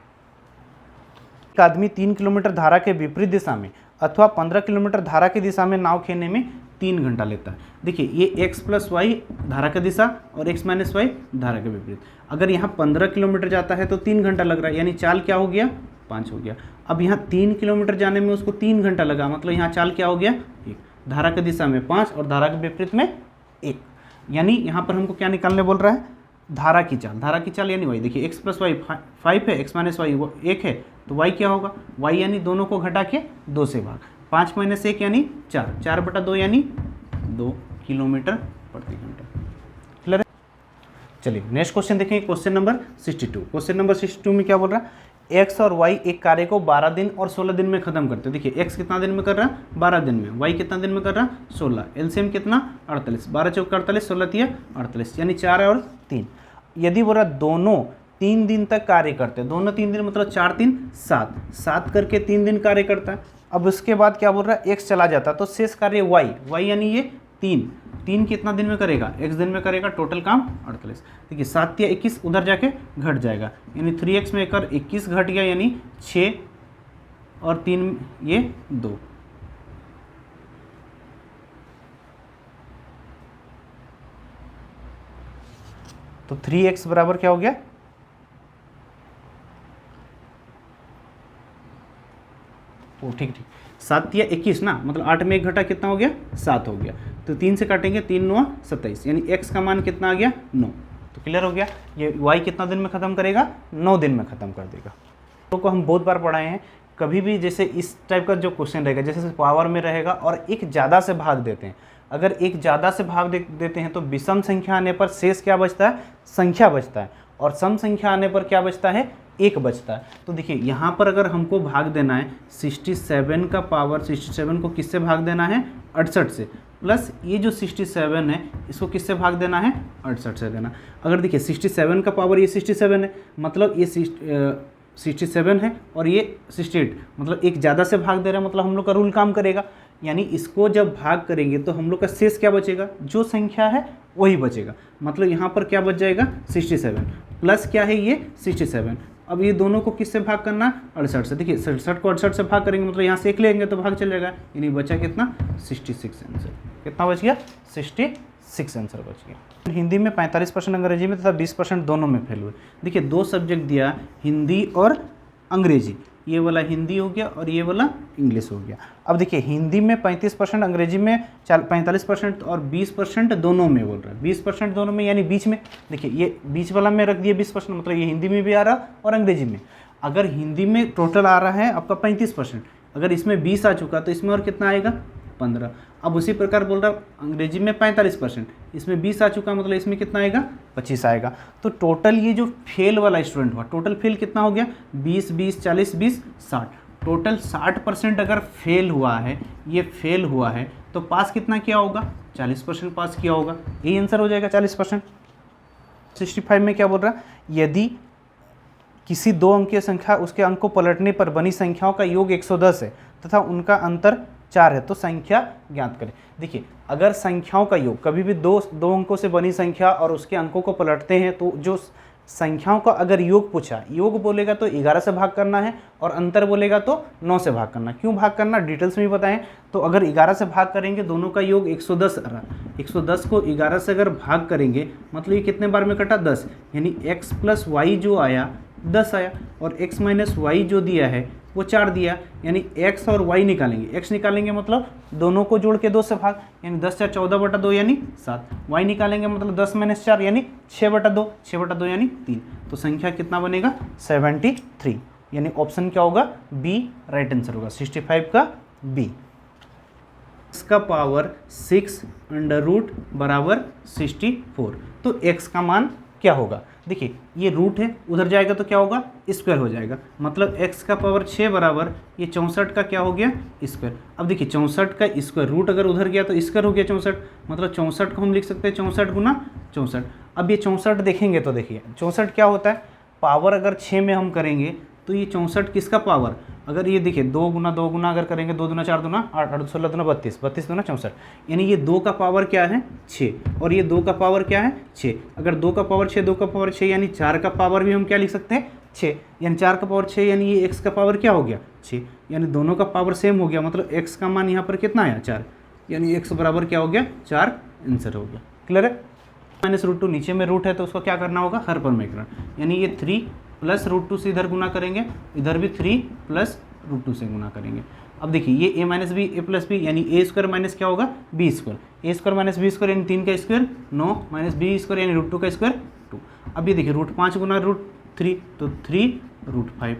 एक आदमी 3 किलोमीटर धारा के विपरीत दिशा में अथवा 15 किलोमीटर धारा की दिशा में नाव खेलने में 3 घंटा लेता है। देखिए ये x + y धारा का दिशा और x - y धारा के विपरीत। अगर यहाँ 15 किलोमीटर जाता है तो 3 घंटा लग रहा है, यानी चाल क्या हो गया 5 हो गया। अब यहाँ 3 किलोमीटर जाने में उसको 3 घंटा लगा, मतलब यहाँ चाल क्या हो गया 1, धारा की दिशा में 5 और धारा के विपरीत में 1, यानी यहाँ पर हमको क्या निकालने बोल रहा है, धारा की चाल। धारा की चाल यानी y, देखिए x + y 5 है, x - y 1 है, तो y क्या होगा, y यानी दोनों को घटा के 2 से भाग, 5 - 1 यानी 4, 4/2 यानी 2 किलोमीटर प्रति घंटा। क्लियर है। चलिए नेक्स्ट क्वेश्चन देखेंगे, क्वेश्चन नंबर 62। क्वेश्चन नंबर 62 में क्या बोल रहा है, x और y एक कार्य को 12 दिन और 16 दिन में खत्म करते हैं। देखिए x कितना दिन में कर रहा है 12 दिन में, y कितना दिन में कर रहा है 16, एलसीएम कितना 48, 12 चौक 48, 16 तिया 48, यानी 4 और 3। यदि बोला दोनों 3 दिन तक कार्य करते हैं, दोनों 3 दिन मतलब 4 3 7, 7 करके 3 दिन कार्य करता है। अब उसके बाद क्या बोल रहा है, x चला जाता है, तो शेष कार्य y यानी ये 3 कितना दिन में करेगा, x दिन में करेगा, टोटल काम 48। देखिए 7 या 21 उधर जाके घट जाएगा, यानी 3x में कर 21 घट गया, यानी 6 और 3 ये 2। तो 3x बराबर क्या हो गया, ओ ठीक 7 या 21 ना, मतलब 8 में 1 घटा कितना हो गया 7 हो गया, तो 3 से काटेंगे 3 9 27, यानी x का मान कितना आ गया 9। तो क्लियर हो गया, ये y कितना दिन में ख़त्म करेगा 9 दिन में ख़त्म कर देगा। तो को हम बहुत बार पढ़ाए हैं, कभी भी जैसे इस टाइप का जो क्वेश्चन रहेगा, जैसे पावर में रहेगा और एक ज़्यादा से भाग देते हैं, अगर एक ज़्यादा से भाग देते हैं तो विषम संख्या आने पर शेष क्या बचता है, संख्या बचता है, और सम संख्या आने पर क्या बचता है, एक बचता है। तो देखिए यहाँ पर अगर हमको भाग देना है 67 का पावर 67 को किससे भाग देना है 68 से, प्लस ये जो 67 है इसको किससे भाग देना है 68 से देना। अगर देखिए 67 का पावर ये 67 है, मतलब ये 67 है और ये 68, मतलब एक ज़्यादा से भाग दे रहा है, मतलब हम लोग का रूल काम करेगा। यानी इसको जब भाग करेंगे तो हम लोग का शेष क्या बचेगा, जो संख्या है वही बचेगा। मतलब यहाँ पर क्या बच जाएगा 67 प्लस क्या है ये 67। अब ये दोनों को किससे भाग करना है 68 से। देखिए 67 को 68 से भाग करेंगे, मतलब यहाँ से एक लेंगे तो भाग चलेगा, यानी बचा कितना 66 आंसर। कितना बच गया 66 आंसर बच गया। हिंदी में 45%, अंग्रेजी में तथा 20% दोनों में फेल हुए। देखिए 2 सब्जेक्ट दिया, हिंदी और अंग्रेजी, ये वाला हिंदी हो गया और ये वाला इंग्लिश हो गया। अब देखिए हिंदी में 35%, अंग्रेजी में 45% और 20% दोनों में बोल रहा है। 20% दोनों में यानी बीच में, देखिए ये बीच वाला में रख दिए 20%, मतलब ये हिंदी में भी आ रहा और अंग्रेजी में। अगर हिंदी में टोटल आ रहा है आपका 35%, अगर इसमें 20 आ चुका तो इसमें और कितना आएगा 15। अब उसी प्रकार बोल रहा अंग्रेजी में 45%, इसमें 20 आ चुका, मतलब इसमें कितना आएगा 25 आएगा। तो टोटल ये जो फेल वाला स्टूडेंट हुआ, टोटल फेल कितना हो गया 20 20 40 20 60, टोटल 60% अगर फेल हुआ है, ये फेल हुआ है, तो पास कितना किया होगा 40% पास किया होगा। यही आंसर हो जाएगा 40%। 65 में क्या बोल रहा है, यदि किसी 2 अंकीय संख्या उसके अंक को पलटने पर बनी संख्याओं का योग 110 है तथा उनका अंतर 4 है तो संख्या ज्ञात करें। देखिए अगर संख्याओं का योग कभी भी दो अंकों से बनी संख्या और उसके अंकों को पलटते हैं, तो जो संख्याओं का अगर योग पूछा, योग बोलेगा तो 11 से भाग करना है और अंतर बोलेगा तो 9 से भाग करना। क्यों भाग करना डिटेल्स में बताएं। तो अगर 11 से भाग करेंगे, दोनों का योग 110 रहा, 110 को 11 से अगर भाग करेंगे, मतलब ये कितने बार में कटा 10, यानी x प्लस वाई जो आया 10 आया, और x माइनस वाई जो दिया है वो 4 दिया, यानी x और y निकालेंगे। x निकालेंगे मतलब दोनों को जोड़ के 2 से भाग, यानी 10 4 14/2 यानी 7। y निकालेंगे मतलब 10 - 4 यानी 6/2, 6/2 यानी 3। तो संख्या कितना बनेगा 73, यानी ऑप्शन क्या होगा बी राइट आंसर होगा, 65 का बी। x का पावर 6 अंडर रूट बराबर 64, तो x का मान क्या होगा। देखिए ये रूट है, उधर जाएगा तो क्या होगा स्क्वायर हो जाएगा, मतलब x का पावर 6 बराबर ये 64 का क्या हो गया स्क्वायर। अब देखिए 64 का स्क्वायर, रूट अगर उधर गया तो स्क्वायर हो गया 64, मतलब 64 को हम लिख सकते हैं 64 गुना 64। अब ये 64 देखेंगे तो देखिए 64 क्या होता है, पावर अगर 6 में हम करेंगे तो ये 64 किसका पावर, अगर ये देखिए 2 गुना अगर करेंगे 2 दूना 4 दूना 8, 8 16 दूना 32, 32 दूना 64, यानी ये 2 का पावर क्या है 6 और ये 2 का पावर क्या है 6। अगर 2 का पावर 6, 2 का पावर 6, यानी 4 का पावर भी हम क्या लिख सकते हैं 6, यानी 4 का पावर 6, यानी ये x का पावर क्या हो गया 6, यानी दोनों का पावर सेम हो गया, मतलब x का मान यहाँ पर कितना आया 4, यानी x बराबर क्या हो गया 4 आंसर हो गया। क्लियर है। -√2 नीचे में रूट है तो उसको क्या करना होगा हर पर में करना, यानी ये 3 प्लस √2 से इधर गुना करेंगे, इधर भी 3 प्लस √2 से गुना करेंगे। अब देखिए ये a minus B a plus B, यानी a स्क्वायर माइनस क्या होगा b square, a square minus b square यानी 3 का स्क्वायर 9 माइनस b स्क्वायर यानी √2 का स्क्वायर 2। अब ये देखिए √5 गुना √3 तो 3 √5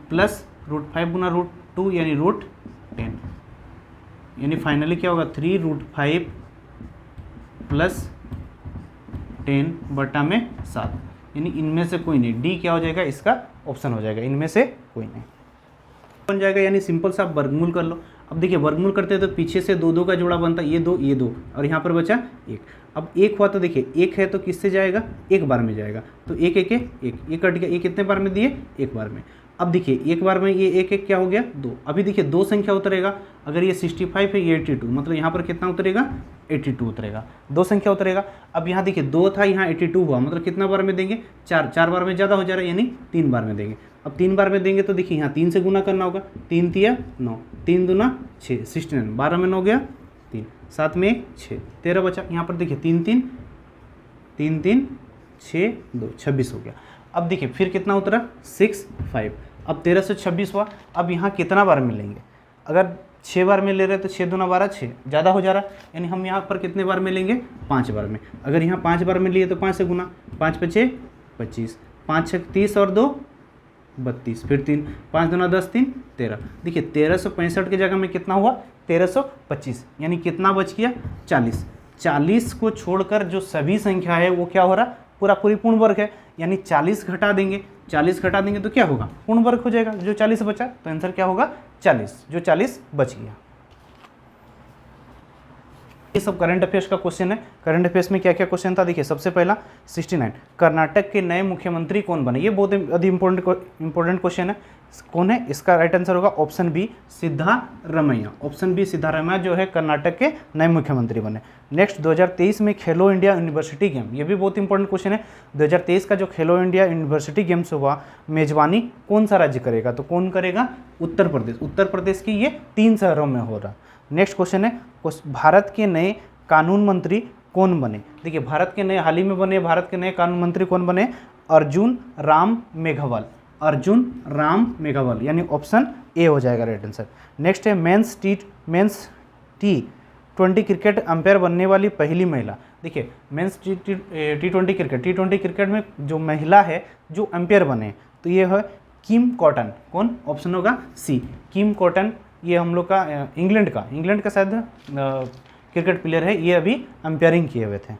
प्लस √5 गुना √2 यानी √10, यानी फाइनली क्या होगा 3 √5 प्लस 10/7, यानी इनमें से कोई नहीं, डी क्या हो जाएगा इसका ऑप्शन हो जाएगा, इनमें से कोई नहीं बन जाएगा, यानी सिंपल सा आप वर्गमूल कर लो। अब देखिए वर्गमूल करते हैं तो पीछे से 2 का जोड़ा बनता है, ये 2 और यहाँ पर बचा 1। अब 1 हुआ तो देखिए 1 है तो किससे जाएगा 1 बार में जाएगा, तो 1 1 1 ये कट गया, ये कितने बार में दिए 1 बार में। अब देखिए 1 बार में ये 1 1 क्या हो गया 2। अभी देखिए 2 संख्या उतरेगा, अगर ये 65 है ये 82, मतलब यहाँ पर कितना उतरेगा 82 उतरेगा, 2 संख्या उतरेगा। अब यहाँ देखिए 2 था यहाँ 82 हुआ, मतलब कितना बार में देंगे 4 बार में ज़्यादा हो जा रहा है, यानी 3 बार में देंगे। अब 3 बार में देंगे तो देखिए यहाँ 3 से गुना करना होगा, 3 3 9, 3 दूना 6 69, 12 में 9 गया 3, 7 में 1 6 13 बचा। यहाँ पर देखिए 3 3 3 3 6 2 26 हो गया। अब देखिए फिर कितना उतरा 6 5, अब 13 से 26 हुआ। अब यहाँ कितना बार में लेंगे, अगर 6 बार में ले रहे हैं तो 6 दूना 12 6 ज़्यादा हो जा रहा है, यानी हम यहाँ पर कितने बार में लेंगे 5 बार में। अगर यहाँ 5 बार में लिए तो 5 से गुना, 5 5 25, 5 6 30 और 2 32, फिर 3 5 दूना 10 3 13। देखिए 1365 की जगह में कितना हुआ 1325, यानी कितना बच गया 40। 40 को छोड़कर जो सभी संख्या है वो क्या हो रहा पूरा पूरी पूर्ण वर्ग है, यानी 40 घटा देंगे, 40 घटा देंगे तो क्या होगा, पूर्ण वर्ग हो जाएगा। जो 40 बचा तो आंसर क्या होगा 40, जो 40 बच गया। ये सब करंट अफेयर्स का क्वेश्चन है। करंट अफेयर्स में क्या क्या क्वेश्चन था, देखिए सबसे पहला 69 कर्नाटक के नए मुख्यमंत्री कौन बने, ये बहुत अधिक इंपॉर्टेंट क्वेश्चन है। कौन है, इसका राइट आंसर होगा option B Siddaramaiah. Option B Siddaramaiah जो है कर्नाटक के नए मुख्यमंत्री बने। नेक्स्ट 2023 में खेलो इंडिया यूनिवर्सिटी गेम, ये भी बहुत इंपॉर्टेंट क्वेश्चन है। 2023 का जो खेलो इंडिया यूनिवर्सिटी गेम्स हुआ, मेजबानी कौन सा राज्य करेगा, तो कौन करेगा, उत्तर प्रदेश। उत्तर प्रदेश की ये 3 शहरों में हो रहा। नेक्स्ट क्वेश्चन है भारत के नए कानून मंत्री कौन बने। देखिए भारत के नए हाल ही में बने भारत के नए कानून मंत्री कौन बने, अर्जुन राम मेघवाल। अर्जुन राम मेघवाल, यानी ऑप्शन ए हो जाएगा राइट आंसर। नेक्स्ट है मेंस T20 क्रिकेट अंपायर बनने वाली पहली महिला। देखिए मेंस T20 क्रिकेट में जो महिला है जो अंपायर बने तो ये है किम कॉटन। कौन, ऑप्शन होगा सी किम कॉटन। ये हम लोग का इंग्लैंड का शायद क्रिकेट प्लेयर है, ये अभी अंपायरिंग किए हुए थे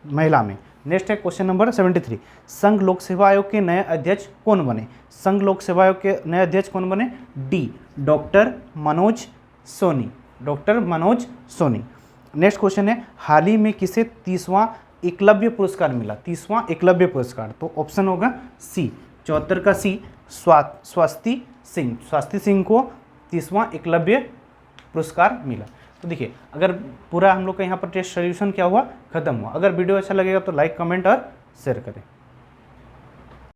महिला में। नेक्स्ट है क्वेश्चन नंबर 73 संघ लोक सेवा आयोग के नए अध्यक्ष कौन बने। संघ लोक सेवा आयोग के नए अध्यक्ष कौन बने, D doctor Manoj Soni. Doctor Manoj Soni. Next question है हाल ही में किसे 30वां एकलव्य पुरस्कार मिला। 30वां एकलव्य पुरस्कार, तो ऑप्शन होगा सी 74 का सी स्वाति सिंह को 30वां एकलव्य पुरस्कार मिला। तो देखिए अगर पूरा हम लोग का यहाँ पर टेस्ट सोल्यूशन क्या हुआ, खत्म हुआ। अगर वीडियो अच्छा लगेगा तो लाइक कमेंट और शेयर करें।